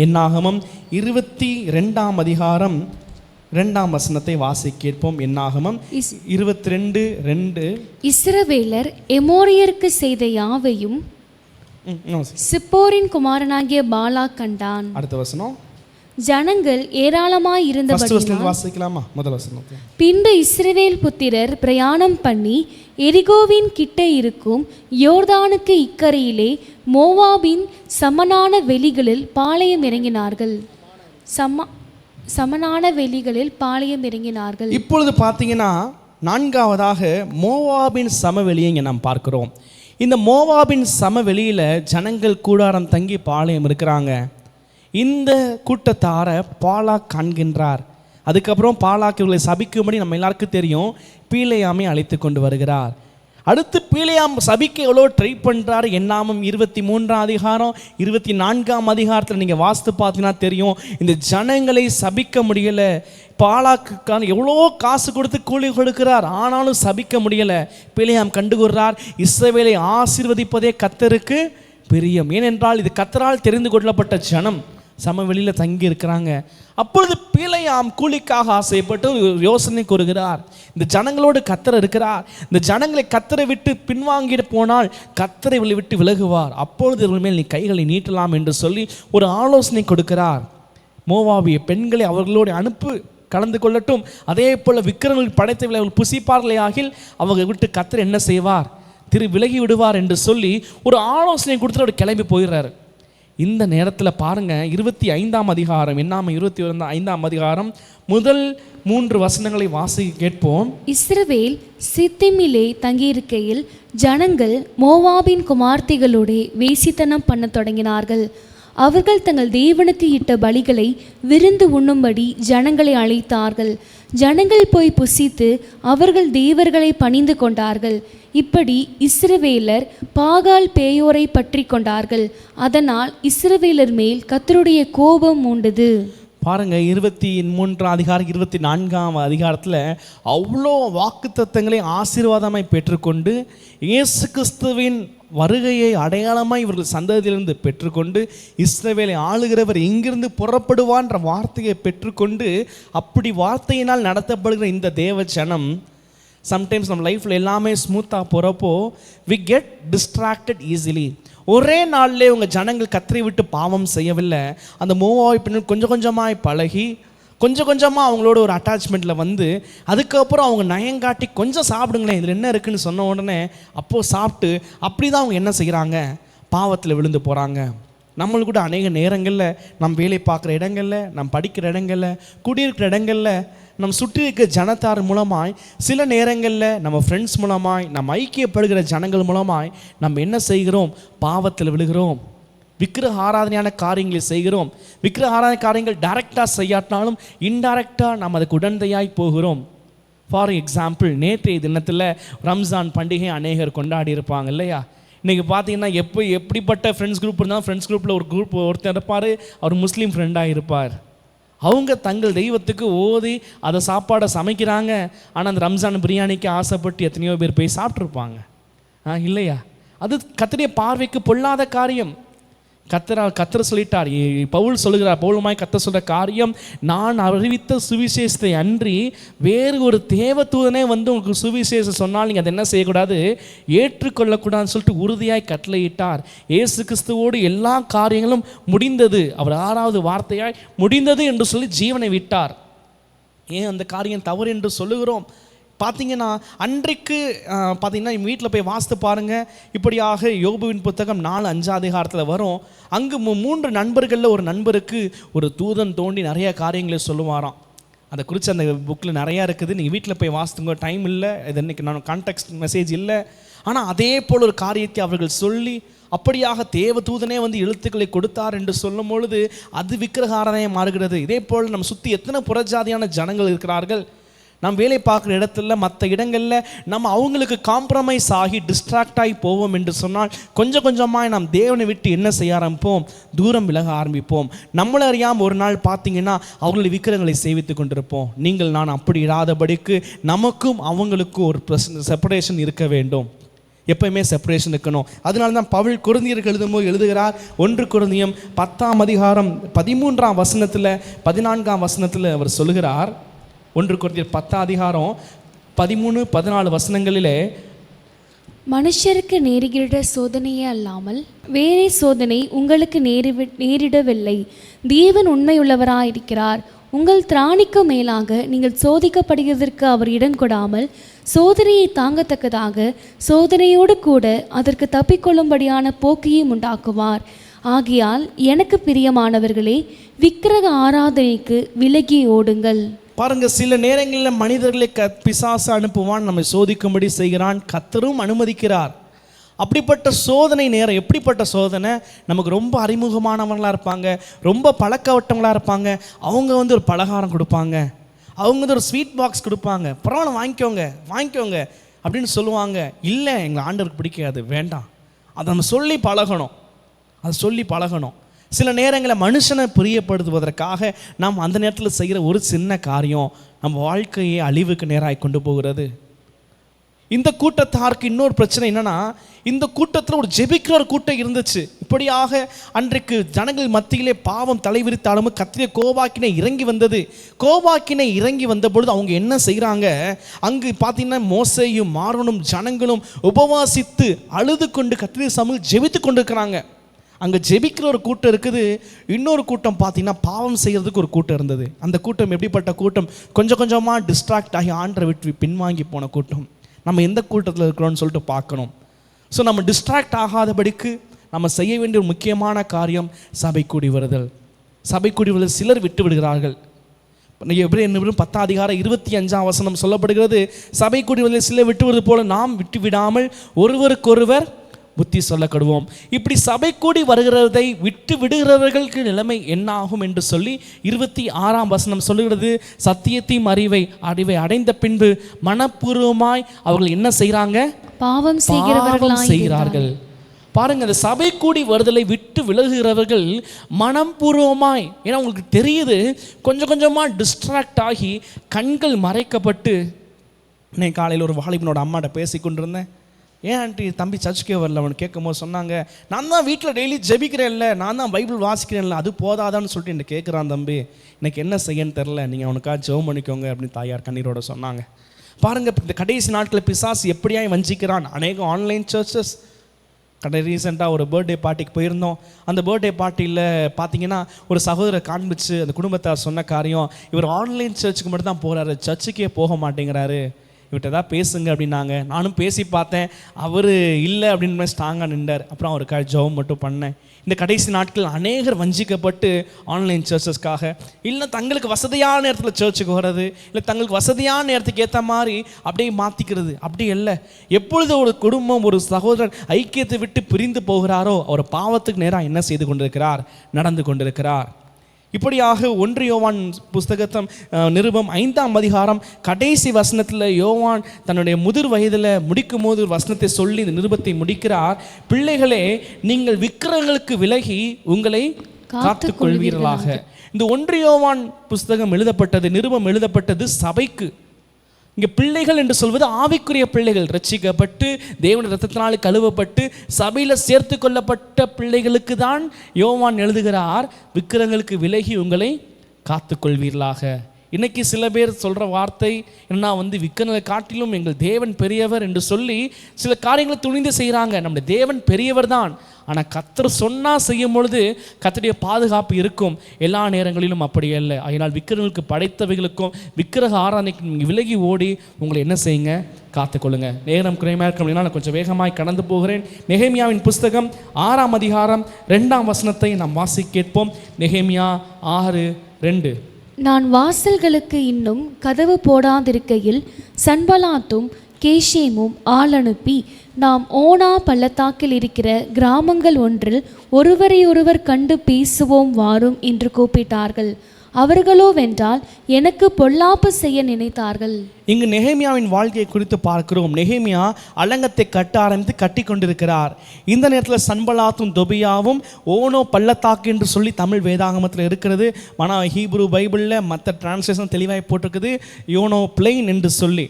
என்னாகமம் 22ஆம் அதிகாரம் 2ஆம் வசனத்தை வாசிக்க கேட்போம். என்னாகமம் 22:2. இஸ்ரவேலர் எமோரியருக்கு செய்த யாவையும் சிப்போரின் குமாரனாகிய பாலாக் கண்டான். அடுத்த வசனம். ஜனங்கள் ஏராளமாய் இருந்தபடியால் வாசிக்கலாமா? முதல் வசனம். பின்பு இஸ்ரவேல் புத்திரர் பிரயாணம் பண்ணி எரிகோவின் கிட்ட இருக்கும் யோர்தானுக்கு இக்கரையிலே மோவாபின் சமனான வெளிகளில் பாளையம் இறங்கினார்கள். சமனான வெளிகளில் பாளையம் இறங்கினார்கள். இப்பொழுது பார்த்தீங்கன்னா 4ஆவதாக மோவாபின் சமவெளியை இங்கே நாம் பார்க்கிறோம். இந்த மோவாபின் சமவெளியில் ஜனங்கள் கூடாரம் தங்கி பாளையம் இருக்கிறாங்க. இந்த கூட்டத்தாரை பாலாக் காண்கின்றார். அதுக்கப்புறம் பாலாக் இவர்களை சபிக்கும்படி நம்ம எல்லாருக்கும் தெரியும், பீலேயாமை அழைத்து கொண்டு வருகிறார். அடுத்து பீலேயாம் சபிக்க எவ்வளோ ட்ரை பண்ணுறாரு. என்னாகமம் 23ஆம் அதிகாரம் 24ஆம் அதிகாரத்தில் நீங்கள் வாஸ்து பார்த்தீங்கன்னா தெரியும், இந்த ஜனங்களை சபிக்க முடியலை. பாலாக்குக்கான எவ்வளோ காசு கொடுத்து கூலி கொடுக்கிறார், ஆனாலும் சபிக்க முடியலை. பீலேயாம் கண்டுகொள்கிறார், இஸ்ரவேலை ஆசீர்வதிப்பதே கர்த்தருக்கு பிரியம். ஏனென்றால் இது கர்த்தரால் தெரிந்து கொள்ளப்பட்ட ஜனம் சமவெளியில் தங்கி இருக்கிறாங்க. அப்பொழுது பீலேயாம் கூலிக்காக ஆசைப்பட்டு யோசனை கூறுகிறார். இந்த ஜனங்களோடு கர்த்தர் இருக்கிறார், இந்த ஜனங்களை கர்த்தரை விட்டு பின்வாங்கிட்டு போனால் கர்த்தரை விட்டு விலகுவார், அப்பொழுது இவர்கள் மேல் நீ கைகளை நீட்டலாம் என்று சொல்லி ஒரு ஆலோசனை கொடுக்கிறார். மோவாபிய பெண்களை அவர்களோடு அனுப்பு, கலந்து கொள்ளட்டும். அதே போல் விக்கிரங்கள் படைத்தவர்களை அவர்கள் புசிப்பார்களே ஆகில் அவங்க விட்டு கர்த்தர் என்ன செய்வார், விலகி விடுவார் என்று சொல்லி ஒரு ஆலோசனை கொடுத்துட்டு அவர் கிளம்பி போயிடுறாரு. இந்த நேரத்தில் பாருங்கள், 25ஆம் அதிகாரம், என்னாகமம் 25ஆம் அதிகாரம் முதல் 3 வசனங்களை வாசிக்க கேட்போம். இஸ்ரவேல் சித்திமிலே தங்கியிருக்கையில் ஜனங்கள் மோவாபின் குமார்த்திகளோடு வேசித்தனம் பண்ண தொடங்கினார்கள். அவர்கள் தங்கள் தேவனுக்கு இட்ட பலிகளை விருந்து உண்ணும்படி ஜனங்களை அழைத்தார்கள். ஜனங்கள் போய் புசித்து அவர்கள் தேவர்களை பணிந்து கொண்டார்கள். இப்படி இஸ்ரவேலர் பாகால் பேயோரை பற்றி கொண்டார்கள். அதனால் இஸ்ரவேலர் மேல் கர்த்தருடைய கோபம் மூண்டது. பாருங்க, 23ஆம் அதிகாரம் 24ஆம் அதிகாரத்தில் அவ்வளோ வாக்குத்தத்தங்களை ஆசீர்வாதமாய் பெற்றுக்கொண்டு இயேசு கிறிஸ்துவின் வருகையை அடையாளமாய் இவர்கள் சந்ததியிலிருந்து பெற்றுக்கொண்டு இஸ்ரவேலை ஆளுகிறவர் இங்கிருந்து புறப்படுவான்ற வார்த்தையை பெற்றுக்கொண்டு அப்படி வார்த்தையினால் நடத்தப்படுகிற இந்த தேவ ஜனம், சம்டைம்ஸ் நம்ம லைஃப்பில் எல்லாமே ஸ்மூத்தாக போகிறப்போ வி கெட் டிஸ்ட்ராக்டட் ஈஸிலி. ஒரே நாளிலே உங்கள் ஜனங்கள் கர்த்தரை விட்டு பாவம் செய்யவில்லை. அந்த மோவாபி பெண்கள் கொஞ்சம் கொஞ்சமாக பழகி கொஞ்சம் கொஞ்சமாக அவங்களோட ஒரு அட்டாச்மெண்ட்டில் வந்து அதுக்கப்புறம் அவங்க நயங்காட்டி கொஞ்சம் சாப்பிடுங்களேன் இதில் என்ன இருக்குதுன்னு சொன்ன உடனே அப்போது சாப்பிட்டு அப்படி தான் அவங்க என்ன செய்கிறாங்க, பாவத்தில் விழுந்து போகிறாங்க. நம்மளுக்கு கூட அநேக நேரங்களில் நம் வேலை பார்க்குற இடங்களில், நம் படிக்கிற இடங்களில், குடியிருக்கிற இடங்களில், நம் சுற்றி இருக்கிற ஜனத்தார் மூலமாய், சில நேரங்களில் நம்ம ஃப்ரெண்ட்ஸ் மூலமாய், நம்ம ஐக்கியப்படுகிற ஜனங்கள் மூலமாய் நம்ம என்ன செய்கிறோம், பாவத்தில் விழுகிறோம். விக்கிரக ஆராதனையான காரியங்களை செய்கிறோம். விக்கிரக ஆராதனை காரியங்கள் டைரெக்டாக செய்யாட்டாலும் இன்டைரக்டாக நம்ம அதுக்கு உடந்தையாய் போகிறோம். ஃபார் எக்ஸாம்பிள், நேற்றைய தினத்தில் ரம்ஜான் பண்டிகை அநேகர் கொண்டாடி இருப்பாங்க இல்லையா? இன்றைக்கி பார்த்தீங்கன்னா எப்படிப்பட்ட ஃப்ரெண்ட்ஸ் குரூப் இருந்தாலும் ஃப்ரெண்ட்ஸ் குரூப்பில் ஒரு குரூப் ஒருத்தர் இருப்பார், அவர் முஸ்லீம் ஃப்ரெண்டாக இருப்பார். அவங்க தங்கள் தெய்வத்துக்கு ஓதி அதை சாப்பாடை சமைக்கிறாங்க. ஆனால் அந்த ரம்ஜான் பிரியாணிக்கு ஆசைப்பட்டு எத்தனையோ பேர் போய் சாப்பிட்ருப்பாங்க இல்லையா? அது கர்த்தருடைய பார்வைக்கு பொல்லாத காரியம். கர்த்தர் சொல்லிட்டார், பவுல் சொல்லுகிறார், பவுலுமாய் கர்த்தர் சொல்கிற காரியம், நான் அறிவித்த சுவிசேஷத்தை அன்றி வேறு ஒரு தேவதூதனே வந்து உங்களுக்கு சுவிசேஷம் சொன்னால் நீங்கள் அதை என்ன செய்யக்கூடாது, ஏற்றுக்கொள்ளக்கூடாதுன்னு சொல்லிட்டு உறுதியாய் கட்டளையிட்டார். இயேசு கிறிஸ்துவோடு எல்லா காரியங்களும் முடிந்தது, அவர் 6வது வார்த்தையாய் முடிந்தது என்று சொல்லி ஜீவனை விட்டார். ஏன் அந்த காரியம் தவறு என்று சொல்லுகிறோம்? பார்த்தீங்கன்னா அன்றைக்கு பார்த்தீங்கன்னா வீட்டில் போய் வாசித்து பாருங்கள். இப்படியாக யோபுவின் புத்தகம் 4-5 அதிகாரத்தில் வரும். அங்கு 3 நண்பர்களில் ஒரு நண்பருக்கு ஒரு தூதன் தோண்டி நிறைய காரியங்களை சொல்லுவாராம். அதை குறித்து அந்த புக்கில் நிறையா இருக்குது, நீங்கள் வீட்டில் போய் வாசித்துங்க. டைம் இல்லை, இது இன்றைக்கி நான் கான்டெக்ஸ்ட் மெசேஜ் இல்லை. ஆனால் அதே போல் ஒரு காரியத்தை அவர்கள் சொல்லி அப்படியாக தேவ தூதனே வந்து எழுத்துக்களை கொடுத்தார் என்று சொல்லும் பொழுது அது விக்கிரக ஆராதனை மாறுகிறது. இதே போல் நம்ம சுற்றி எத்தனை புறஜாதியான ஜனங்கள் இருக்கிறார்கள். நம்ம வேலை பார்க்குற இடத்துல மற்ற இடங்களில் நம்ம அவங்களுக்கு காம்ப்ரமைஸ் ஆகி டிஸ்ட்ராக்ட் ஆகி போவோம் என்று சொன்னால் கொஞ்சம் கொஞ்சமாக நாம் தேவனை விட்டு என்ன செய்ய ஆரம்பிப்போம், தூரம் விலக ஆரம்பிப்போம். நம்மளை அறியாமல் ஒரு நாள் பார்த்தீங்கன்னா அவர்களை விக்கிரங்களை சேவித்து கொண்டிருப்போம். நீங்கள் நான் அப்படி இராதபடிக்கு நமக்கும் அவங்களுக்கும் ஒரு செப்பரேஷன் இருக்க வேண்டும். எப்பயுமே செப்பரேஷன் இருக்கணும். அதனால தான் பவுல் கொரிந்தியருக்கு எழுதும்போது எழுதுகிறார், 1 கொரிந்தியம் 10ஆம் அதிகாரம் 13ஆம் வசனத்தில் 14ஆம் வசனத்தில் அவர் சொல்லுகிறார். 1 கொரிந்தியர் 10ஆம் அதிகாரம் 13, 14 வசனங்களிலே, மனுஷருக்கு நேரிடுகிற சோதனையே அல்லாமல் வேறே சோதனை உங்களுக்கு நேரிடவில்லை. தேவன் உண்மையுள்ளவராயிருக்கிறார். உங்கள் திராணிக்கு மேலாக நீங்கள் சோதிக்கப்படுகிறதற்கு அவர் இடம் கொடாமல் சோதனையை தாங்கத்தக்கதாக சோதனையோடு கூட அதற்கு தப்பிக்கொள்ளும்படியான போக்கையும் உண்டாக்குவார். ஆகையால் எனக்கு பிரியமானவர்களே, விக்கிரக ஆராதனைக்கு விலகி ஓடுங்கள். பாருங்க, சில நேரங்களில் மனிதர்களை பிசாசு அனுப்புவான், நம்மை சோதிக்கும்படி செய்கிறான், கர்த்தரும் அனுமதிக்கிறார். அப்படிப்பட்ட சோதனை நேரம், எப்படிப்பட்ட சோதனை, நமக்கு ரொம்ப அறிமுகமானவங்களாக இருப்பாங்க, ரொம்ப பழக்கவட்டவங்களாக இருப்பாங்க. அவங்க ஒரு பலகாரம் கொடுப்பாங்க, அவங்க ஒரு ஸ்வீட் பாக்ஸ் கொடுப்பாங்க, பரவாயில்ல வாங்கிக்கோங்க அப்படின்னு சொல்லுவாங்க. இல்லை, எங்கள் ஆண்டவருக்கு பிடிக்காது, வேண்டாம். அதை நம்ம சொல்லி பழகணும். சில நேரங்களில் மனுஷனை பிரியப்படுத்துவதற்காக நாம் அந்த நேரத்தில் செய்கிற ஒரு சின்ன காரியம் நம்ம வாழ்க்கையை அழிவுக்கு நேராக கொண்டு போகிறது. இந்த கூட்டத்தாருக்கு இன்னொரு பிரச்சனை என்னன்னா, இந்த கூட்டத்தில் ஒரு ஜெபிக்கிற ஒரு கூட்டம் இருந்துச்சு. இப்படியாக அன்றைக்கு ஜனங்கள் மத்தியிலே பாவம் தலைவிரித்தாலும் கர்த்தருடைய கோபாக்கினை இறங்கி வந்தது. கோபாக்கினை இறங்கி வந்த பொழுது அவங்க என்ன செய்கிறாங்க, அங்கு பார்த்தீங்கன்னா மோசேயும் ஆரோனும் ஜனங்களும் உபவாசித்து அழுது கொண்டு கர்த்தருடைய சமூகத்தில் ஜெபித்து கொண்டு இருக்கிறாங்க. அங்கே ஜெபிக்கிற ஒரு கூட்டம் இருக்குது, இன்னொரு கூட்டம் பார்த்தீங்கன்னா பாவம் செய்கிறதுக்கு ஒரு கூட்டம் இருந்தது. அந்த கூட்டம் எப்படிப்பட்ட கூட்டம், கொஞ்சம் கொஞ்சமாக டிஸ்ட்ராக்ட் ஆகி ஆண்டரை விட்டு பின்வாங்கி போன கூட்டம். நம்ம எந்த கூட்டத்தில் இருக்கிறோன்னு சொல்லிட்டு பார்க்கணும். ஸோ நம்ம டிஸ்ட்ராக்ட் ஆகாதபடிக்கு நம்ம செய்ய வேண்டிய ஒரு முக்கியமான காரியம் சபை கூடி வருதல். சிலர் விட்டு விடுகிறார்கள். எபிரேயர் 10ஆம் அதிகாரம் 25ஆம் வசனம் சொல்லப்படுகிறது, சபை கூடி வருதல் சிலர் விட்டு வருவது போல நாம் விட்டு விடாமல் ஒருவருக்கொருவர் புத்தி சொல்லப்படுவோம். இப்படி சபை கூடி வருகிறதை விட்டு விடுகிறவர்களுக்கு நிலைமை என்ன ஆகும் என்று சொல்லி 26ஆம் வசனம் சொல்லுகிறது, சத்தியத்தையும் அறிவை அடைந்த பின்பு மனப்பூர்வமாய் அவர்கள் என்ன செய்கிறாங்க, பாவம் செய்கிறார்கள். பாருங்க, அந்த சபை கூடி வருதலை விட்டு விலகுகிறவர்கள் மனப்பூர்வமாய், ஏன்னா உங்களுக்கு தெரியுது, கொஞ்சம் கொஞ்சமாக டிஸ்ட்ராக்ட் ஆகி கண்கள் மறைக்கப்பட்டு. இன்னைக்கு காலையில் ஒரு வாலிபனோட அம்மாட்ட பேசி கொண்டிருந்தேன். ஏன் ஆண்டி தம்பி சர்ச்சுக்கே வரல அவனு கேட்கும் போது சொன்னாங்க, நான் தான் வீட்டில் டெய்லி ஜெபிக்கிறேன்ல, நான் தான் பைபிள் வாசிக்கிறேன்ல, அது போதாதான்னு சொல்லிட்டு என்ன கேட்குறான் தம்பி, எனக்கு என்ன செய்யன்னு தெரில, நீங்கள் அவனுக்காக ஜெபம் பண்ணிக்கோங்க அப்படின்னு தாயார் கண்ணீரோட சொன்னாங்க. பாருங்கள், இந்த கடைசி நாட்களில் பிசாசு எப்படியாய் வஞ்சிக்கிறான். அநேக ஆன்லைன் சர்ச்சஸ். ரீசெண்டாக ஒரு பர்த்டே பார்ட்டிக்கு போயிருந்தோம். அந்த பர்த்டே பார்ட்டியில் பார்த்தீங்கன்னா ஒரு சகோதரர் காண்பிச்சு அந்த குடும்பத்தார் சொன்ன காரியம், இவர் ஆன்லைன் சர்ச்சுக்கு மட்டும் தான் போகிறாரு, சர்ச்சுக்கே போக மாட்டேங்கிறாரு, இவர்கிட்ட தான் பேசுங்க அப்படின்னாங்க. நானும் பேசி பார்த்தேன், அவர் இல்லை அப்படின்னு ஸ்ட்ராங்காக நின்றார். அப்புறம் அவருக்காக ஜெபம் மட்டும் பண்ணேன். இந்த கடைசி நாட்கள் அநேகர் வஞ்சிக்கப்பட்டு ஆன்லைன் சர்ச்சஸ்க்காக, இல்லை தங்களுக்கு வசதியான நேரத்தில் சர்ச்சுக்கு வர்றது, இல்லை தங்களுக்கு வசதியான நேரத்துக்கு ஏற்ற மாதிரி அப்படியே மாற்றிக்கிறது. அப்படி இல்லை, எப்பொழுது ஒரு குடும்பம் ஒரு சகோதரன் ஐக்கியத்தை விட்டு பிரிந்து போகிறாரோ அவர் பாவத்துக்கு நேராக என்ன செய்து கொண்டிருக்கிறார், நடந்து கொண்டிருக்கிறார். இப்படியாக 1 யோவான் புஸ்தகத்தம் நிருபம் 5ஆம் அதிகாரம் கடைசி வசனத்தில் யோவான் தன்னுடைய முதிர் வயதில் முடிக்கும் போது ஒரு வசனத்தை சொல்லி இந்த நிருபத்தை முடிக்கிறார். பிள்ளைகளே, நீங்கள் விக்கிரகங்களுக்கு விலகி உங்களை காத்துக் கொள்வீர்களாக. இந்த 1 யோவான் புஸ்தகம் எழுதப்பட்டது, நிருபம் எழுதப்பட்டது சபைக்கு. இங்கே பிள்ளைகள் என்று சொல்வது ஆவிக்குரிய பிள்ளைகள், ரட்சிக்கப்பட்டு தேவனுடைய இரத்தத்தினால் கழுவப்பட்டு சபையில் சேர்த்து கொள்ளப்பட்ட பிள்ளைகளுக்கு தான் யோவான் எழுதுகிறார், விக்கிரகங்களுக்கு விலகி உங்களை காத்துக்கொள்வீர்களாக. இன்னைக்கு சில பேர் சொல்கிற வார்த்தை என்ன, விக்கிரகங்களை காட்டிலும் எங்கள் தேவன் பெரியவர் என்று சொல்லி சில காரியங்களை துணிந்து செய்கிறாங்க. நம்முடைய தேவன் பெரியவர் தான், ஆனால் கர்த்தர் சொன்னால் செய்யும் பொழுது கர்த்தருடைய பாதுகாப்பு இருக்கும். எல்லா நேரங்களிலும் அப்படி அல்ல. அதனால் விக்கிரகங்களுக்கு படைத்தவைகளுக்கும் விக்கிரக ஆராதனைக்கு நீங்கள் விலகி ஓடி உங்களை என்ன செய்யுங்க, காத்துக்கொள்ளுங்க. நேரம் குறைமையாக இருக்கணும், நான் கொஞ்சம் வேகமாய் கடந்து போகிறேன். நெகேமியாவின் புஸ்தகம் 6ஆம் அதிகாரம் 2ஆம் வசனத்தை நாம் வாசி கேட்போம். நெகேமியா 6:2. நான் வாசல்களுக்கு இன்னும் கதவு போடாதிருக்கையில் சன்பலாத்தும் கேஷேமும் ஆள் அனுப்பி, நாம் ஓனா பள்ளத்தாக்கில் இருக்கிற கிராமங்கள் ஒன்றில் ஒருவரையொருவர் கண்டு பேசுவோம் வாரும் என்று கூப்பிட்டார்கள். அவர்களோ வென்றால் எனக்கு பொல்லாப்பு செய்ய நினைத்தார்கள். இங்கு நெகேமியாவின் வாழ்க்கையை குறித்து பார்க்கிறோம். நெகேமியா அலங்கத்தை கட்ட ஆரம்பித்து கட்டி கொண்டிருக்கிறார். இந்த நேரத்தில் சன்பலாத்தும் தொபியாவும் ஓனோ பள்ளத்தாக்கு என்று சொல்லி தமிழ் வேதாகமத்தில் இருக்கிறது. ஆனால் ஹீப்ரு பைபிளில் மற்ற டிரான்ஸ்லேஷன் தெளிவாக போட்டிருக்குது யோனோ பிளெயின் என்று சொல்லி.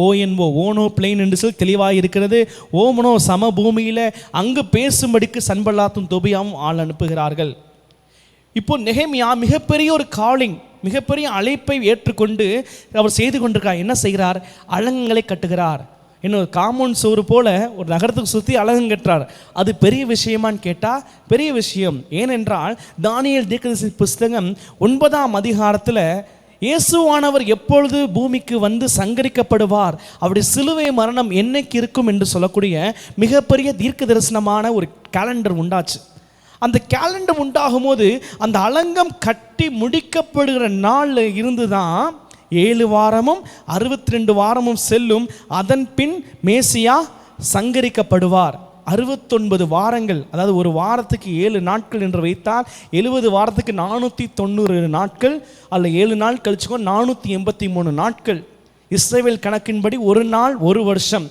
ONO ஓனோ பிளெயின் என்று சொல்லி தெளிவாக இருக்கிறது. ஓமனோ சமபூமியில் அங்கு பேசும்படிக்கு சன்பல்லாத்தும் தொபியாவும் ஆள் அனுப்புகிறார்கள். இப்போ நெகேமியா மிகப்பெரிய ஒரு காலிங், மிகப்பெரிய அழைப்பை ஏற்றுக்கொண்டு அவர் செய்து கொண்டிருக்கிறார். என்ன செய்கிறார்? அலங்கங்களை கட்டுகிறார். இன்னொரு காம்பவுண்ட் சோறு போல ஒரு நகரத்துக்கு சுற்றி அலங்கம் கட்டுறார். அது பெரிய விஷயமான்னு கேட்டால் பெரிய விஷயம். ஏனென்றால் தானியேல் தீர்க்கதரிசி புஸ்தகம் 9ஆம் அதிகாரத்தில் இயேசுவானவர் எப்பொழுது பூமிக்கு வந்து சங்கரிக்கப்படுவார், அவருடைய சிலுவை மரணம் என்னைக்கு இருக்கும் என்று சொல்லக்கூடிய மிகப்பெரிய தீர்க்க தரிசனமான ஒரு கேலண்டர் உண்டாச்சு. அந்த கேலண்டர் உண்டாகும் போது அந்த அலங்கம் கட்டி முடிக்கப்படுகிற நாளில் இருந்து தான் 7 வாரமும் 62 வாரமும் செல்லும். அதன் பின் மேசியா சங்கரிக்கப்படுவார். 69 வாரங்கள், அதாவது ஒரு வாரத்துக்கு 7 நாட்கள் என்று வைத்தால் 70 வாரத்துக்கு 490 நாட்கள், அல்ல 7 நாள் கழிச்சுக்கோ 483 நாட்கள். இஸ்ரவேல் கணக்கின்படி ஒரு நாள் ஒரு வருஷம்.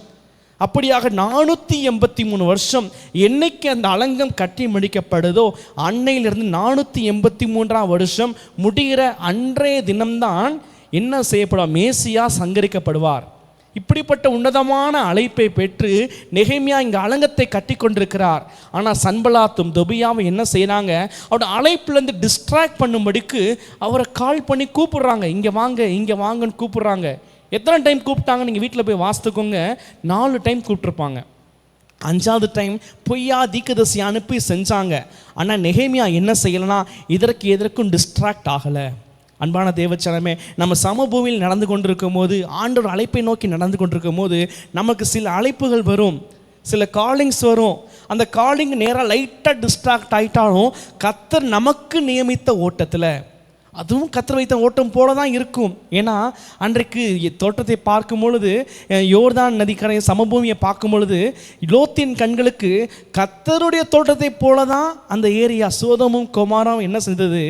அப்படியாக 483 வருஷம் என்னைக்கு அந்த அலங்கம் கட்டி முடிக்கப்படுதோ அன்னையிலிருந்து 483ஆம் வருஷம் முடிகிற அன்றைய தினம்தான் என்ன செய்யப்படுவார்? மேசியா சங்கரிக்கப்படுவார். இப்படிப்பட்ட உன்னதமான அழைப்பை பெற்று நெகேமியா இங்கே அலங்கத்தை கட்டி கொண்டிருக்கிறார். ஆனால் சன்பல்லாத்தும் தொபியாவும் என்ன செய்கிறாங்க? அவரோட அழைப்புலேருந்து டிஸ்ட்ராக்ட் பண்ணும்படிக்கு அவரை கால் பண்ணி கூப்பிடுறாங்க. இங்கே வாங்க, இங்கே வாங்கன்னு கூப்பிடுறாங்க. எத்தனை டைம் கூப்பிட்டாங்க நீங்கள் வீட்டில் போய் வாசித்துக்கோங்க. 4 டைம் கூப்பிட்ருப்பாங்க. 5வது டைம் பொய்யா தீர்க்கதரிசி அனுப்பி செஞ்சாங்க. ஆனால் நெகேமியா என்ன செய்யலைன்னா எதற்கும் டிஸ்ட்ராக்ட் ஆகலை. அன்பான தேவச்சனமே, நம்ம சமபூமியில் நடந்து கொண்டிருக்கும் போது, ஆண்டவர் அழைப்பை நோக்கி நடந்து கொண்டிருக்கும் போது நமக்கு சில அழைப்புகள் வரும், சில காலிங்ஸ் வரும். அந்த காலிங் நேராக லைட்டாக டிஸ்ட்ராக்ட் ஆகிட்டாலும் கர்த்தர் நமக்கு நியமித்த ஓட்டத்தில், அதுவும் கர்த்தர் வைத்த ஓட்டம் போல தான் இருக்கும். ஏன்னா அன்றைக்கு தோட்டத்தை பார்க்கும் பொழுது, யோர்தான் நதிக்கரை சமபூமியை பார்க்கும் பொழுது லோத்தின் கண்களுக்கு கர்த்தருடைய தோட்டத்தை போல தான் அந்த ஏரியா சோதமும் கொமாராவும் என்ன செய்தது?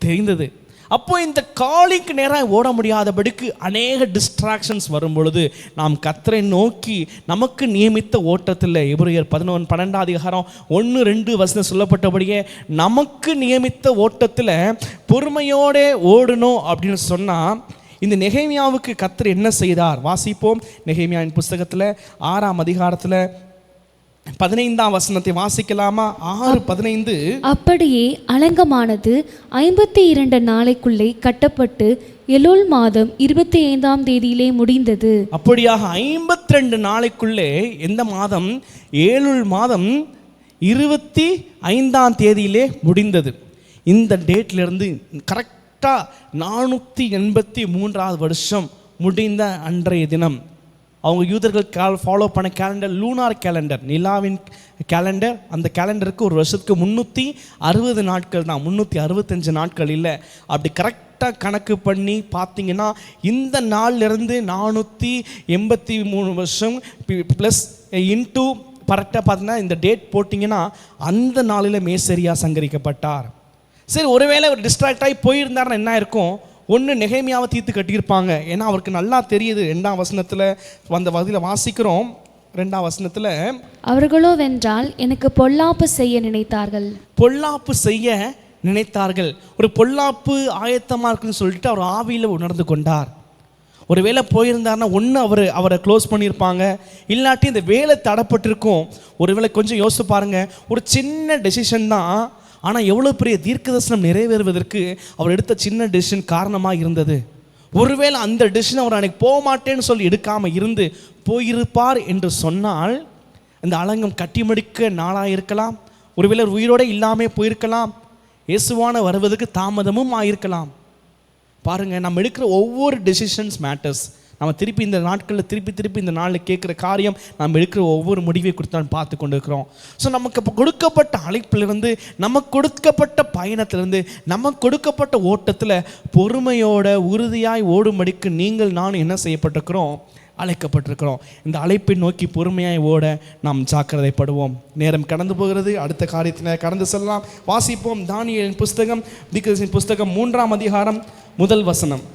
தெரிந்தது. அப்போ இந்த காலிங்க்கு நேராக ஓட முடியாதபடிக்கு அநேக டிஸ்ட்ராக்ஷன்ஸ் வரும் பொழுது நாம் கர்த்தரை நோக்கி நமக்கு நியமித்த ஓட்டத்தில், எபிரேயர் 11-12 அதிகாரம் 1-2 வசனம் சொல்லப்பட்டபடியே நமக்கு நியமித்த ஓட்டத்தில் பொறுமையோடு ஓடணும் அப்படின்னு சொன்னால், இந்த நெகேமியாவுக்கு கர்த்தர் என்ன செய்தார்? வாசிப்போம். நெகேமியாவின் புஸ்தகத்தில் 6ஆம் அதிகாரத்தில் 15ஆம் வசனத்தை வாசிக்கலாமா? 6:15. அப்படியே அலங்கமானது 52 நாளைக்குள்ளே கட்டப்பட்டு எலூல் மாதம் 25ஆம் தேதியிலே முடிந்தது. அப்படியாக 52 நாளைக்குள்ளே எந்த மாதம்? ஏலுல் மாதம் 25ஆம் தேதியிலே முடிந்தது. இந்த டேட்லேருந்து கரெக்டாக 483ஆவது வருஷம் முடிந்த அன்றைய தினம் அவங்க யூதர்கள் ஃபாலோ பண்ண கேலண்டர் லூனார் கேலண்டர், நிலாவின் கேலண்டர். அந்த கேலண்டருக்கு ஒரு வருஷத்துக்கு 360 நாட்கள் தான், 365 நாட்கள் இல்லை. அப்படி கரெக்டாக கணக்கு பண்ணி பார்த்தீங்கன்னா இந்த நாள்லேருந்து 483 வருஷம் ப்ளஸ் இன்டூ கரெக்டாக பார்த்தீங்கன்னா இந்த டேட் போட்டிங்கன்னா அந்த நாளில் மேசரியா சங்கரிக்கப்பட்டார். சரி, ஒருவேளை ஒரு டிஸ்ட்ராக்ட் ஆகி போயிருந்தாருன்னா என்ன இருக்கும்? ஒன்று நெகேமியாவை தீர்த்து கட்டியிருப்பாங்க. ஏன்னா அவருக்கு நல்லா தெரியுது. 2ஆம் வசனத்தில் அந்த வகையில் வாசிக்கிறோம். 2ஆம் வசனத்தில், அவர்களோ வென்றால் எனக்கு பொல்லாப்பு செய்ய நினைத்தார்கள். பொல்லாப்பு செய்ய நினைத்தார்கள். ஒரு பொல்லாப்பு ஆயத்தமாக இருக்குன்னு சொல்லிட்டு அவர் ஆவியில் உணர்ந்து கொண்டார். ஒரு வேளை போயிருந்தாருன்னா ஒன்று அவரை க்ளோஸ் பண்ணியிருப்பாங்க, இல்லாட்டி இந்த வேலை தடப்பட்டிருக்கும். ஒரு வேளை கொஞ்சம் யோசித்து பாருங்கள், ஒரு சின்ன டெசிஷன் தான், ஆனால் எவ்வளோ பெரிய தீர்க்கதரிசனம் நிறைவேறுவதற்கு அவர் எடுத்த சின்ன டெசிஷன் காரணமாக இருந்தது. ஒருவேளை அந்த டெசிஷன் அவர் அன்னைக்கு போக மாட்டேன்னு சொல்லி எடுக்காமல் இருந்து போயிருப்பார் என்று சொன்னால் இந்த அலங்கம் கட்டி முடிக்க நாளாக இருக்கலாம். ஒருவேளை உயிரோடு இல்லாமல் போயிருக்கலாம். இயேசுவான வருவதற்கு தாமதமும் ஆயிருக்கலாம். பாருங்கள், நம்ம எடுக்கிற ஒவ்வொரு டெசிஷன்ஸ் மேட்டர்ஸ். நம்ம திருப்பி இந்த நாட்களில் திருப்பி இந்த நாளில் கேட்குற காரியம் நம்ம எடுக்கிற ஒவ்வொரு முடிவை குறித்து நான் பார்த்து கொண்டு இருக்கிறோம். ஸோ நமக்கு இப்போ கொடுக்கப்பட்ட அழைப்பிலிருந்து, நமக்கு கொடுக்கப்பட்ட பயணத்திலிருந்து, நமக்கு கொடுக்கப்பட்ட ஓட்டத்தில் பொறுமையோட உறுதியாய் ஓடும்படிக்கு நீங்கள் நானும் என்ன செய்யப்பட்டிருக்கிறோம்? அழைக்கப்பட்டிருக்கிறோம். இந்த அழைப்பை நோக்கி பொறுமையாய் ஓட நாம் ஜாக்கிரதைப்படுவோம். நேரம் கடந்து போகிறது, அடுத்த காரியத்தில் கடந்து செல்லலாம். வாசிப்போம். தானியேலின் புஸ்தகம், தீர்க்கதரிசியின் புஸ்தகம் 3ஆம் அதிகாரம் 1 வசனம்.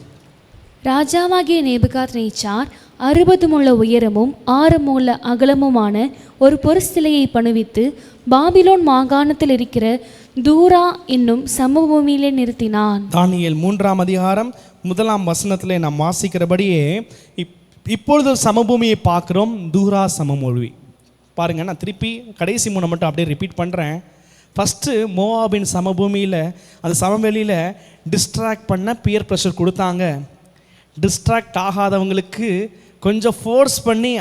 ராஜாவாகிய நேபுகாத்நேச்சார் 60 முழ உயரமும் 6 முழ அகலமுமான ஒரு பொற்சிலையை பணிவித்து பாபிலோன் மாகாணத்தில் இருக்கிற தூரா என்னும் சமபூமியிலே நிறுத்தினான். தானியேல் 3ஆம் அதிகாரம் 1ஆம் வசனத்திலே நாம் வாசிக்கிறபடியே இப்பொழுது சமபூமியை பார்க்குறோம், தூரா சமபூமி. பாருங்கள், நான் திருப்பி கடைசி 3 மட்டும் அப்படியே ரிப்பீட் பண்ணுறேன். ஃபஸ்ட்டு மோவாபின் சமபூமியில், அந்த சமவெளியில் டிஸ்ட்ராக்ட் பண்ண பியர் ப்ரெஷர் கொடுத்தாங்க. டிஸ்ட்ராக்ட் ஆகாதவங்களுக்கு கொஞ்சம் ஃபோர்ஸ் பண்ணி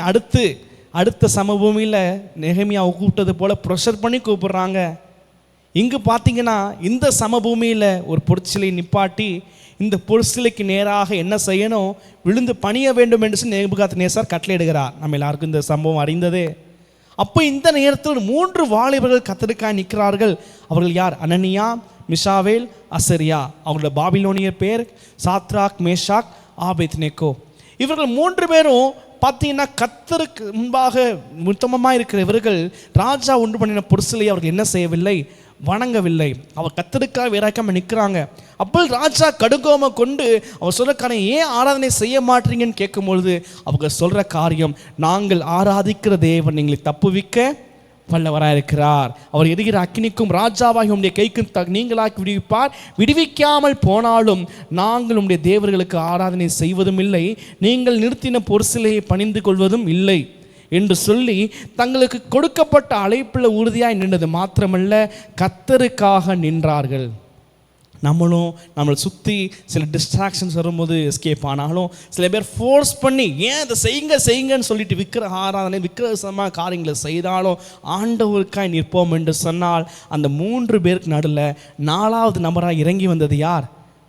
அடுத்த சமபூமியில் நெகமியாவை கூப்பிட்டது போல் ப்ரெஷர் பண்ணி கூப்பிட்றாங்க. இங்கு பார்த்தீங்கன்னா இந்த சமபூமியில் ஒரு பொற்சிலை நிப்பாட்டி இந்த பொற்சிலைக்கு நேராக என்ன செய்யணும், விழுந்து பணிய வேண்டும் என்று சொல்லி நேபுகாத்நேச்சார் கட்டளையிடுகிறார். நம்ம எல்லாருக்கும் இந்த சம்பவம் அறிந்ததே. அப்போ இந்த நேரத்தில் 3 வாலிபர்கள் கர்த்தருக்காய் நிற்கிறார்கள். அவர்கள் யார்? அனனியா, மிஷாவேல், அசரியா. அவங்களோட பாபிலோனியர் பேர் சாத்ராக், மேஷாக், ஆபேத்நேகோ. இவர்கள் 3 பேரும் பார்த்தீங்கன்னா கர்த்தருக்கு முன்பாக உத்தமமாக இருக்கிற இவர்கள் ராஜா உண்டு பண்ணின பொருசிலை அவர்கள் என்ன செய்யவில்லை, வணங்கவில்லை. அவர் கர்த்தருக்காக வேறாக்காம நிற்கிறாங்க. அப்போ ராஜா கடுங்கோமை கொண்டு அவர் சொல்கிற காரியம், ஏன் ஆராதனை செய்ய மாட்டீங்கன்னு கேட்கும்பொழுது அவங்க சொல்கிற காரியம், நாங்கள் ஆராதிக்கிற தேவன் எங்களை தப்புவிக்க வல்லவராக இருக்கிறார். அவர் எரிகிற அக்கினிக்கும் ராஜாவாகி உடைய கைக்கும் நீங்களாக்கி விடுவிப்பார். விடுவிக்காமல் போனாலும் நாங்கள் உடைய தேவர்களுக்கு ஆராதனை செய்வதும் இல்லை, நீங்கள் நிறுத்தின பொருசிலையை பணிந்து கொள்வதும் இல்லை என்று சொல்லி தங்களுக்கு கொடுக்கப்பட்ட அழைப்பில் உறுதியாய் நின்றது மாத்திரமல்ல, கர்த்தருக்காக நின்றார்கள். நம்மளை சுற்றி சில டிஸ்ட்ராக்ஷன்ஸ் வரும்போது எஸ்கேப் ஆனாலும், சில பேர் ஃபோர்ஸ் பண்ணி ஏன் இதை செய்யுங்கன்னு சொல்லிட்டு விக்கிர ஆராதனை விக்கிரசமான காரியங்களை செய்தாலும் ஆண்டவருக்காய் நிற்போம் என்று சொன்னால், அந்த 3 பேருக்கு நடுவில் 4வது நபராக இறங்கி வந்தது யார்?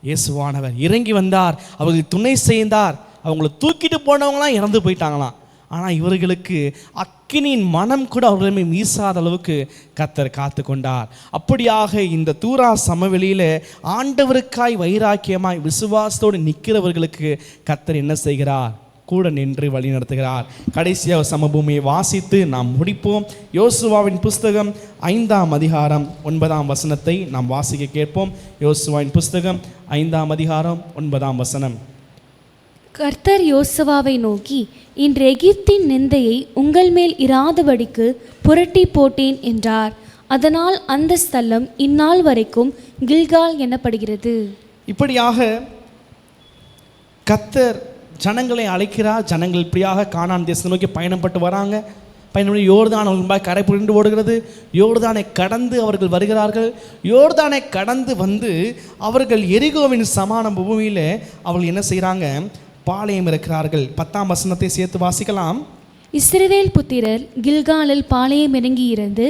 இயேசுவானவர் இறங்கி வந்தார். அவர்களுக்கு துணை செய்தார். அவங்கள தூக்கிட்டு போனவங்களாம் இறந்து போயிட்டாங்களாம். ஆனால் இவர்களுக்கு அக்கினியின் மனம் கூட அவர்களுமே வீசாத அளவுக்கு கர்த்தர் காத்து கொண்டார். அப்படியாக இந்த தூரா சமவெளியில் ஆண்டவருக்காய் வைராக்கியமாய் விசுவாசத்தோடு நிற்கிறவர்களுக்கு கர்த்தர் என்ன செய்கிறார்? கூட நின்று வழி நடத்துகிறார். கடைசியாக சமபூமியை வாசித்து நாம் முடிப்போம். யோசுவாவின் புஸ்தகம் 5ஆம் அதிகாரம் 9ஆம் வசனத்தை நாம் வாசிக்க கேட்போம். யோசுவாவின் புஸ்தகம் 5ஆம் அதிகாரம் 9ஆம் வசனம். கர்த்தர் யோசுவாவை நோக்கி, இன்று எகிப்தின் நிந்தையை உங்கள் மேல் இராதபடிக்கு புரட்டி போட்டேன் என்றார். அதனால் அந்த ஸ்தலம் இந்நாள் வரைக்கும் கில்கால் எனப்படுகிறது. இப்படியாக கர்த்தர் ஜனங்களை அழைக்கிறார். ஜனங்கள் இப்படியாக கானான் தேசத்தை நோக்கி பயணப்பட்டு வராங்க. பயணம் யோர்தான் அவர்கள் கரை புரிந்து ஓடுகிறது. யோர்தானை கடந்து அவர்கள் வருகிறார்கள். யோர்தானை கடந்து வந்து அவர்கள் எரிகோவின் சமான பூமியில் அவர்கள் என்ன செய்கிறாங்க? பாளையம் இருக்கிறார்கள். 10ஆம் வசனத்தை சேர்த்து வாசிக்கலாம். இஸ்ரவேல் புத்திரர் கில்காலில் பாளையம் இறங்கி இருந்து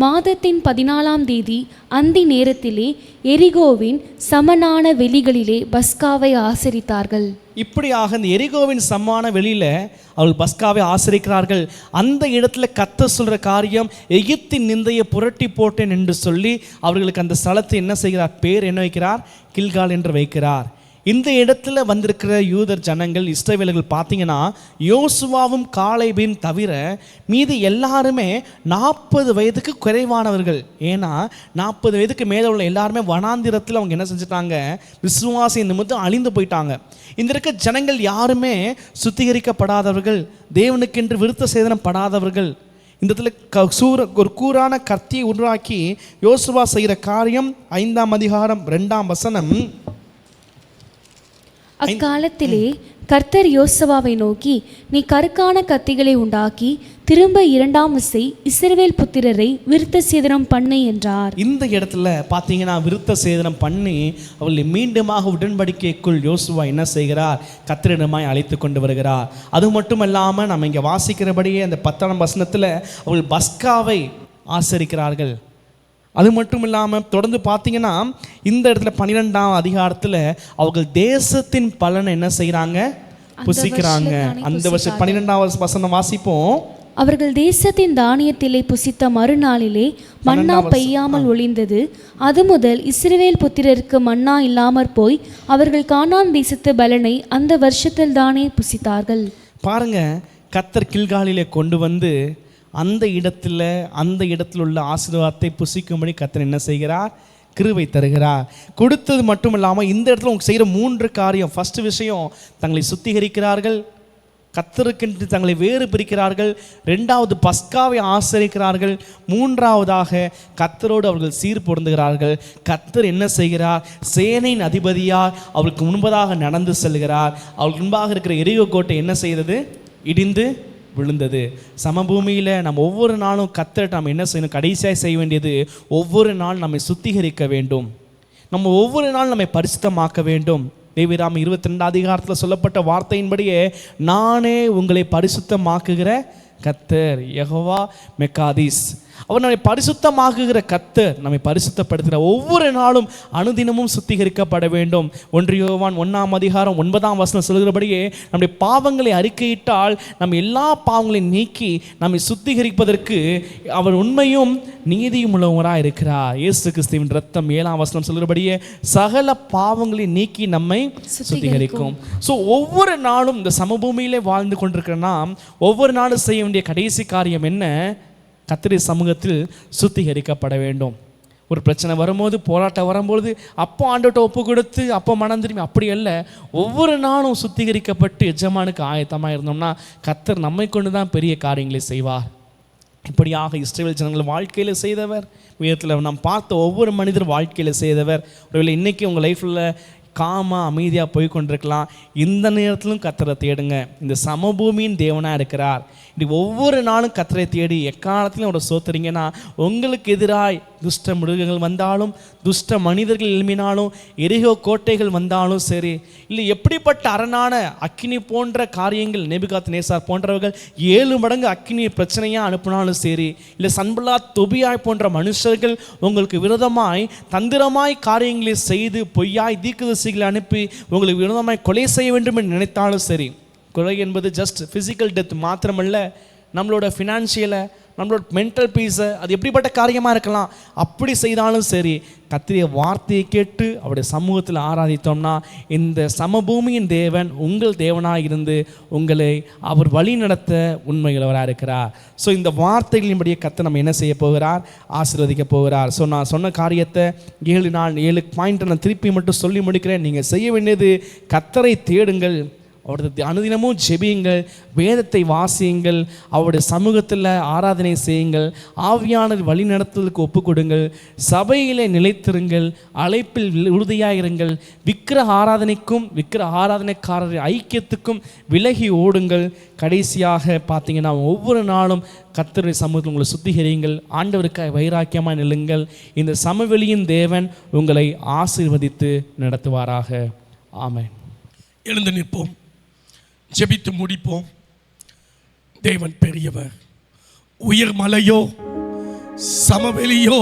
மாதத்தின் 14ஆம் தேதி அந்தி நேரத்திலே எரிகோவின் சமனான வெளிகளிலே பஸ்காவை ஆசரித்தார்கள். இப்படியாக இந்த எரிகோவின் சமமான வெளியில் அவர்கள் பஸ்காவை ஆசரிக்கிறார்கள். அந்த இடத்துல கர்த்தர் சொல்கிற காரியம், எகிப்தின் நிந்தையை புரட்டி போட்டேன் என்று சொல்லி அவர்களுக்கு அந்த ஸ்தலத்தை என்ன செய்கிறார்? பேர் என்ன வைக்கிறார்? கில்கால் என்று வைக்கிறார். இந்த இடத்துல வந்திருக்கிற யூதர் ஜனங்கள், இஸ்ரவேலர்கள் பார்த்தீங்கன்னா யோசுவாவும் காலேபையும் தவிர மீதி எல்லாருமே 40 வயதுக்கு குறைவானவர்கள். ஏன்னா 40 வயதுக்கு மேலே உள்ள எல்லாருமே வனாந்திரத்தில் அவங்க என்ன செஞ்சுட்டாங்க? விசுவாசி நிமித்தம் அழிந்து போயிட்டாங்க. இந்த இருக்க ஜனங்கள் யாருமே சுத்திகரிக்கப்படாதவர்கள், தேவனுக்கென்று விருத்த சேதனம் படாதவர்கள். இந்த இடத்துல ஒரு கூரான கத்தியை உருவாக்கி யோசுவா செய்கிற காரியம் 5ஆம் அதிகாரம் 2ஆம் வசனம். அக்காலத்திலே கர்த்தர் யோசுவாவை நோக்கி, நீ கருக்கான கத்திகளை உண்டாக்கி திரும்ப 2ஆம் விசை இஸ்ரவேல் புத்திரரை விருத்த சேதனம் பண்ணு என்றார். இந்த இடத்துல பார்த்தீங்கன்னா விருத்த சேதனம் பண்ணி அவர்களை மீண்டுமாக உடன்படிக்கைக்குள் யோசுவா என்ன செய்கிறார்? கர்த்தரிடமாய் அழைத்து கொண்டு வருகிறார். அது மட்டும் இல்லாமல் நம்ம இங்கே வாசிக்கிறபடியே அந்த 10ஆம் வசனத்தில் அவர்கள் பஸ்காவை ஆசரிக்கிறார்கள். அது மட்டும் இல்லாமல் தொடர்ந்து பார்த்தீங்கன்னா இந்த இடத்துல 12ஆம் அதிகாரத்தில் அவர்கள் தேசத்தின் பலனை என்ன செய்கிறாங்க? புசிக்கிறாங்க. அந்த வருஷம் 12ஆம் வசனம் வாசிப்போம். அவர்கள் தேசத்தின் தானியத்திலே புசித்த மறுநாளிலே மன்னா பெய்யாமல் ஒளிந்தது. அது முதல் இஸ்ரவேல் புத்திரருக்கு மன்னா இல்லாமற் போய் அவர்கள் கானான் தேசத்து பலனை அந்த வருஷத்தில் தானே புசித்தார்கள். பாருங்க, கர்த்தர் கில்காலிலே கொண்டு வந்து அந்த இடத்தில் உள்ள ஆசீர்வாதத்தை புசிக்கும்படி கர்த்தர் என்ன செய்கிறார்? கிருபை தருகிறார். கொடுத்தது மட்டும் இல்லாமல் இந்த இடத்துல அவங்க செய்கிற 3 காரியம். ஃபர்ஸ்ட் விஷயம், தங்களை சுத்திகரிக்கிறார்கள். கர்த்தருக்கென்று தங்களை வேறு பிரிக்கிறார்கள். 2வது பஸ்காவை ஆசரிக்கிறார்கள். 3வதாக கர்த்தரோடு அவர்கள் சீர் பொருந்துகிறார்கள். கர்த்தர் என்ன செய்கிறார்? சேனையின் அதிபதியார் அவர்களுக்கு முன்பதாக நடந்து செல்கிறார். அவர்களுக்கு முன்பாக இருக்கிற எரிகோ கோட்டை என்ன செய்தது? இடிந்து விழுந்தது. சமபூமியில் நம்ம ஒவ்வொரு நாளும் கர்த்தர்ட்ட நம்ம என்ன செய்யணும்? கடைசியாக செய்ய வேண்டியது, ஒவ்வொரு நாள் நம்மை சுத்திகரிக்க வேண்டும். நம்ம ஒவ்வொரு நாள் நம்மை பரிசுத்தமாக்க வேண்டும். லேவியராகமம் 22 அதிகாரத்தில் சொல்லப்பட்ட வார்த்தையின்படியே, நானே உங்களை பரிசுத்தமாக்குகிற கர்த்தர், யெகோவா மெக்காதீஸ். அவர் நம்மை பரிசுத்தமாக்குகிற கர்த்தர், நம்மை பரிசுத்தப்படுத்துகிற ஒவ்வொரு நாளும் அனுதினமும் சுத்திகரிக்கப்பட வேண்டும். 1 யோவான் 1 அதிகாரம் 9 சொல்கிறபடியே, நம்முடைய பாவங்களை அறிக்கையிட்டால் நம்ம எல்லா பாவங்களையும் நீக்கி நம்மை சுத்திகரிப்பதற்கு அவர் உண்மையும் நீதியும் உள்ளவராக இருக்கிறார். இயேசு கிறிஸ்துவின் ரத்தம் 7 சொல்கிறபடியே சகல பாவங்களை நீக்கி நம்மை சுத்திகரிக்கும். ஸோ ஒவ்வொரு நாளும் இந்த சமபூமியிலே வாழ்ந்து கொண்டிருக்கிற நாம் ஒவ்வொரு நாளும் செய்ய வேண்டிய கடைசி காரியம் என்ன? கர்த்தருடைய சமூகத்தில் சுத்திகரிக்கப்பட வேண்டும். ஒரு பிரச்சனை வரும்போது, போராட்டம் வரும்போது அப்போ ஆண்டவர்கிட்ட ஒப்பு கொடுத்து அப்போ மனம் திரும்பி, அப்படி அல்ல. ஒவ்வொரு நாளும் சுத்திகரிக்கப்பட்டு எஜமானுக்கு ஆயத்தமாக இருந்தோம்னா கர்த்தர் நம்மை கொண்டு தான் பெரிய காரியங்களை செய்வார். இப்படியாக இஸ்ரவேல் ஜனங்கள் வாழ்க்கையில் செய்தவர், வேதத்தில் நாம் பார்த்த ஒவ்வொரு மனிதர் வாழ்க்கையில் செய்தவர். ஒருவேளை இன்றைக்கி உங்கள் லைஃப்பில் அமைதியாக போய் கொண்டிருக்கலாம். இந்த நேரத்திலும் கர்த்தரை தேடுங்க. இந்த சமபூமியின் தேவனாக இருக்கிறார். இப்படி ஒவ்வொரு நாளும் கர்த்தரை தேடி எக்காலத்திலும் அவரை சோத்துறீங்கன்னா, உங்களுக்கு எதிராய் துஷ்ட மிருகங்கள் வந்தாலும், துஷ்ட மனிதர்கள் எழுப்பினாலும், எரிகோ கோட்டைகள் வந்தாலும் சரி, இல்லை எப்படிப்பட்ட அரணான அக்கினி போன்ற காரியங்கள், நேபுகாத்நேசார் போன்றவர்கள் 7 மடங்கு அக்கினி பிரச்சனையாக அனுப்பினாலும் சரி, இல்லை சன்பல்லாத் தொபியாய் போன்ற மனுஷர்கள் உங்களுக்கு விரோதமாய் தந்திரமாய் காரியங்களை செய்து பொய்யாய் தீர்க்கதரிசிகளை அனுப்பி உங்களுக்கு விரோதமாய் கொலை செய்ய வேண்டும் என்று நினைத்தாலும் சரி, கொலை என்பது ஜஸ்ட் ஃபிசிக்கல் டெத் மாத்திரமல்ல, நம்மளோட ஃபினான்ஷியலை, நம்மளோட மென்டல் பீஸை, அது எப்படிப்பட்ட காரியமாக இருக்கலாம். அப்படி செய்தாலும் சரி, கர்த்தருடைய வார்த்தையை கேட்டு அவருடைய சமூகத்தில் ஆராதித்தோம்னா இந்த சமபூமியின் தேவன் உங்கள் தேவனாக இருந்து உங்களை அவர் வழி நடத்த உண்மையுள்ளவராக இருக்கிறார். ஸோ இந்த வார்த்தைகளின்படியே கர்த்தர் நம்ம என்ன செய்ய போகிறார்? ஆசீர்வதிக்க போகிறார். ஸோ நான் சொன்ன காரியத்தை 7 பாயிண்ட்டை நான் திருப்பி மட்டும் சொல்லி முடிக்கிறேன். நீங்கள் செய்ய வேண்டியது, கர்த்தரை தேடுங்கள், அவருடைய அனுதினமும் ஜெபியுங்கள், வேதத்தை வாசியுங்கள், அவருடைய சமூகத்தில் ஆராதனை செய்யுங்கள், ஆவியானவர் வழி நடத்துதலுக்கு ஒப்பு கொடுங்கள், சபையிலே நிலைத்திருங்கள், அழைப்பில் உறுதியாக இருங்கள், விக்கிரக ஆராதனைக்கும் விக்கிரக ஆராதனைக்காரர் ஐக்கியத்துக்கும் விலகி ஓடுங்கள். கடைசியாக பார்த்தீங்கன்னா ஒவ்வொரு நாளும் கர்த்தருடைய சமூகத்தில் உங்களை சுத்திகரியுங்கள், ஆண்டவருக்காக வைராக்கியமாக நில்லுங்கள். இந்த சமவெளியின் தேவன் உங்களை ஆசீர்வதித்து நடத்துவாராக. ஆமென். எழுந்து நிற்போம், ஜெபித்து முடிப்போம். தேவன் பெரியவர். உயர் மலையோ சமவெளியோ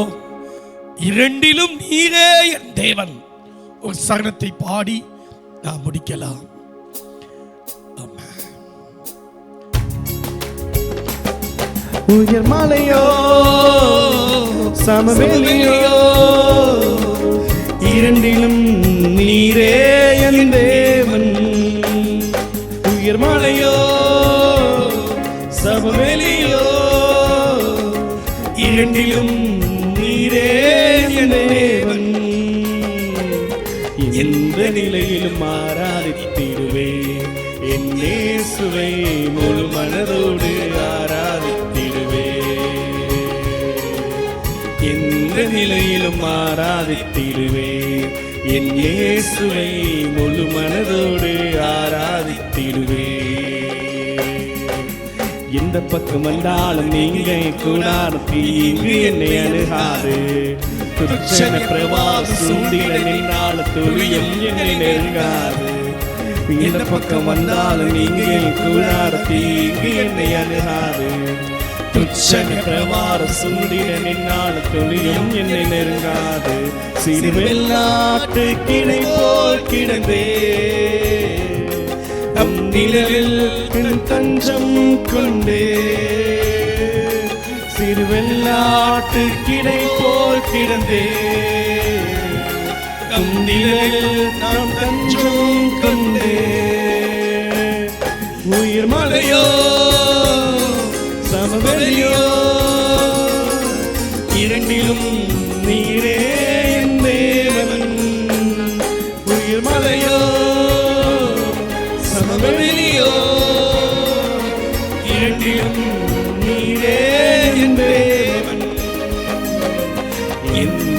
இரண்டிலும் நீரே என் தேவன். ஒரு சரணத்தை பாடி நாம் முடிக்கலாம். உயர் மலையோ சமவெளியோ இரண்டிலும் நீரே என் தேவன். உயர் மலையோ சமவெளியோ இரண்டிலும் நீரே என் தேவன். எந்த நிலையிலும் ஆராதித்திடுவே என் இயேசுவை முழு மனதோடு ஆராதித்திடுவே. எந்த நிலையிலும் ஆராதித்திடுவே என் இயேசுவை முழு மனதோடு ஆராதித்திடுவே. எந்த பக்கம் வந்தாலும் நீங்க கூடாது, தீங்கு என்னை அணுகாது. துச்சன பிரவாகம் சூழ்ந்திட நின்றால் துளியும் என்னை நெருங்காது. எந்த பக்கம் வந்தாலும் நீங்க கூடாது, தீங்கு என்னை அணுகாது. துச்சன பிரவாகம் சூழ்ந்திட நின்றால் துளியும் என்னை நெருங்காது. சிறுவெள்ளாட்டு கிளை போல் கிடந்தே நம் நிழலில் தஞ்சம் கொண்டே. சிறுவெள்ளாட்டு கிளை போல் கிடந்தே நம் நிழலில் நாம் தஞ்சம் கொண்டே. உயிர் மலையோ சமவெளியோ இரண்டிலும் நீரே என் தேவன். உயிர் மலையோ சமவெளியோ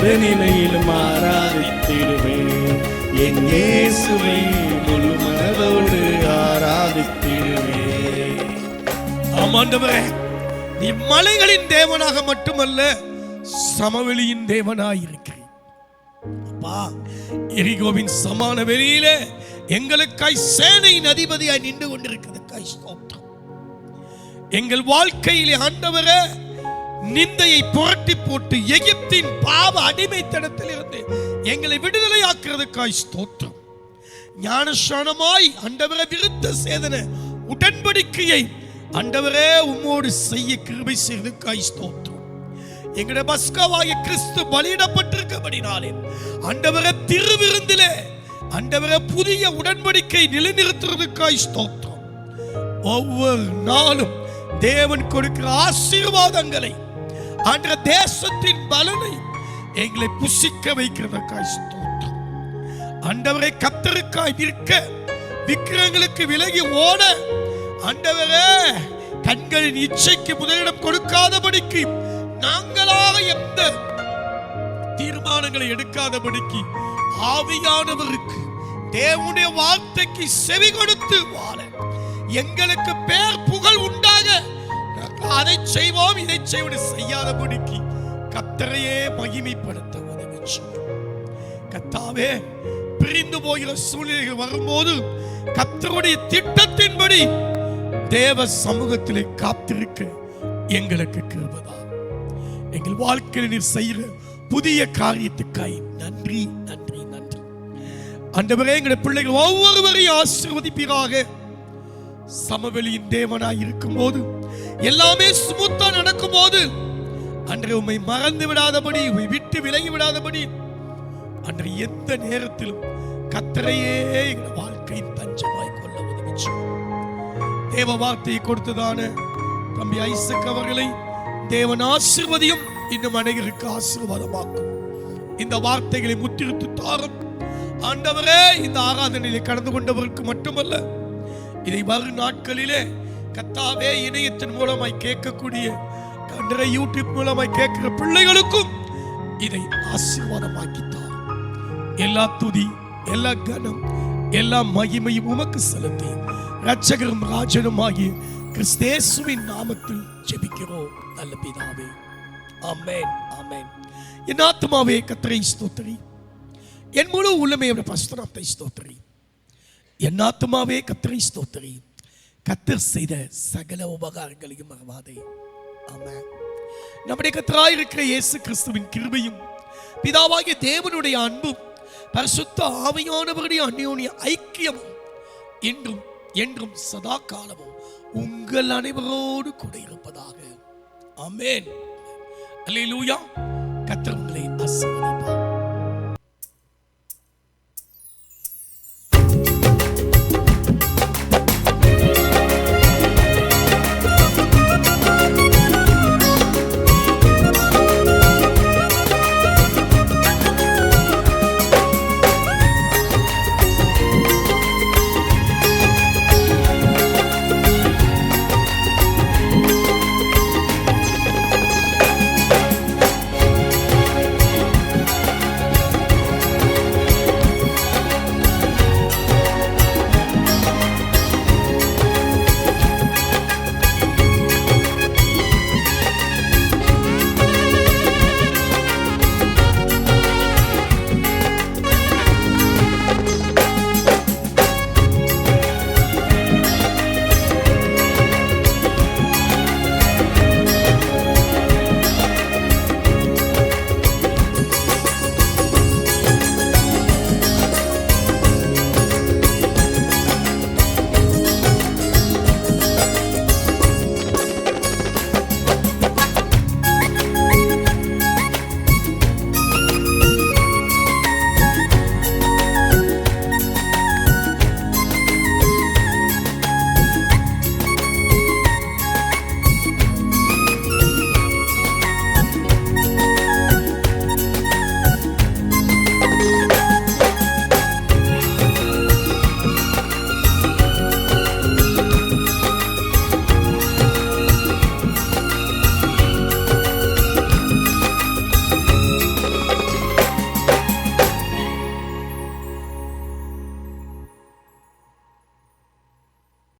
மறுநிலையிலும் ஆராதித்திடுவேன். என் இயேசுவை முழு மனதோடு ஆராதித்திடுவேன். ஆமாண்டவரே, நீ மலைகளின் தேவனாக மட்டுமல்ல, சமவெளியின் தேவனாய் இருக்கிறேன். அப்பா, எரிகோவின் சமான வெளியில எங்களுக்காய் சேனையின் அதிபதியாய் நின்று கொண்டிருக்கிறதுக்காய் ஸ்தோத்திரம். எங்கள் வாழ்க்கையிலே ஆண்டவரே, நிந்தையை புரட்டி போட்டு எகிப்தின் பாவ அடிமைத்தனத்தில் இருந்து எங்களை விடுதலையாக்குறதுக்காய் ஸ்தோத்திரம். ஞானஸ்நானமாய் ஆண்டவரே விருத்த சேதன உடன்படிக்கையை ஆண்டவரே உம்மோடு செய்ய கிருபை செய்ததுக்காய் ஸ்தோத்திரம். எங்களுடைய பஸ்காவாகிய கிறிஸ்து பலியிடப்பட்டிருக்கபடினாலே ஆண்டவரே திருவிருந்திலே ஆண்டவரே புதிய உடன்படிக்கை நிலைநிறுத்துறதுக்காய் ஸ்தோத்திரம். ஒவ்வொரு நாளும் தேவன் கொடுக்கிற ஆசீர்வாதங்களை ஆண்ட தேசத்தின் பலனை எங்களை புசிக்க வைக்கிறதுக்காய் ஸ்தோத்திரம். ஆண்டவரை கர்த்தருக்காய் நிற்க, விக்கிரங்களுக்கு விலகி ஓட, ஆண்டவரே கண்களின் இச்சைக்கு முதலிடம் கொடுக்காதபடிக்கு, நாங்களாக எந்த தீர்மானங்களை எடுக்காதபடிக்கு, ஆவியானவருக்கு தேவனுடைய வார்த்தைக்கு செவி கொடுத்து வாழ, எங்களுக்கு பேர் புகழ் உண்டாக அதை செய்வோம் இதை செய்யாதபடிக்கு கர்த்தரையே மகிமைப்படுத்த உதவி செய்யும். கர்த்தாவே, பிரிந்து போகிற சூழ்நிலைகள் வரும்போது கர்த்தருடைய திட்டத்தின்படி தேவ சமூகத்திலே காத்திருக்க எங்களுக்கு கிருபை. எங்கள் வாழ்க்கையில் நீர் செய்கிற புதிய காரியத்துக்காய் நன்றி நன்றி நன்றி. ஆண்டவரே, எங்களுடைய பிள்ளைகள் ஒவ்வொருவரையும் ஆசீர்வதிப்பீராக. சமவெளியின் தேவனாய் இருக்கும் போது, எல்லாமே சுமூத்தா நடக்கும் போது, அன்றை உம்மை மறந்து விடாதபடி, உம்மை விட்டு விலகி விடாதபடி, அன்றை எந்த நேரத்திலும் கர்த்தரையே எங்கள் வாழ்க்கையின் தஞ்சமாய் கொள்ள உதவி செய்யும். தேவ வார்த்தையை கொடுத்ததான தம்பி ஐசக் அவர்களை தேவன் ஆசீர்வதியும், இன்னும் அனைவருக்கு ஆசீர்வாதமாக்கும். இந்த வார்த்தைகளை முத்திருத்து தாரும் ஆண்டவரே. இந்த ஆராதனையிலே கடந்து கொண்டவருக்கு மட்டுமல்ல, இதை வரும் நாட்களிலே கர்த்தாவே இணையத்தின் மூலமாய் கேட்கக்கூடிய, யூடியூப் மூலமாய் கேட்கிற பிள்ளைகளுக்கும் இதை ஆசீர்வாதமாக்கித்தார். எல்லா துதி, எல்லா கனம், எல்லா மகிமையும் உமக்கு செலுத்தி இரட்சகரும் ராஜனும் ஆகிய கிறிஸ்தேசுவின் நாமத்தில் ஜெபிக்கிறோம் நல்ல பிதாவே. ஆமென் ஆமென். என் ஆத்துமாவே கர்த்தரை ஸ்தோத்திரி, என் முழு உள்ளமே அவருடைய பரிசுத்த நாமத்தை ஸ்தோத்திரி. என் ஆத்துமாவே கர்த்தரை ஸ்தோத்திரி, கர்த்தர் செய்த சகல உபகாரங்களையும் மறவாதே. ஆமென். நம்முடைய கர்த்தராய் இருக்கிற இயேசு கிறிஸ்துவின் கிருபையும், பிதாவாகிய தேவனுடைய அன்பும், பரிசுத்த ஆவியானவருடைய அந்யோன்ய ஐக்கியமும் இன்றும் என்றும் சதா காலமும் உங்கள் அனைவரோடு கூட இருப்பதாக. ஆமென். அல்லேலூயா. கர்த்தர் உங்களை ஆசீர்வதிப்பார்.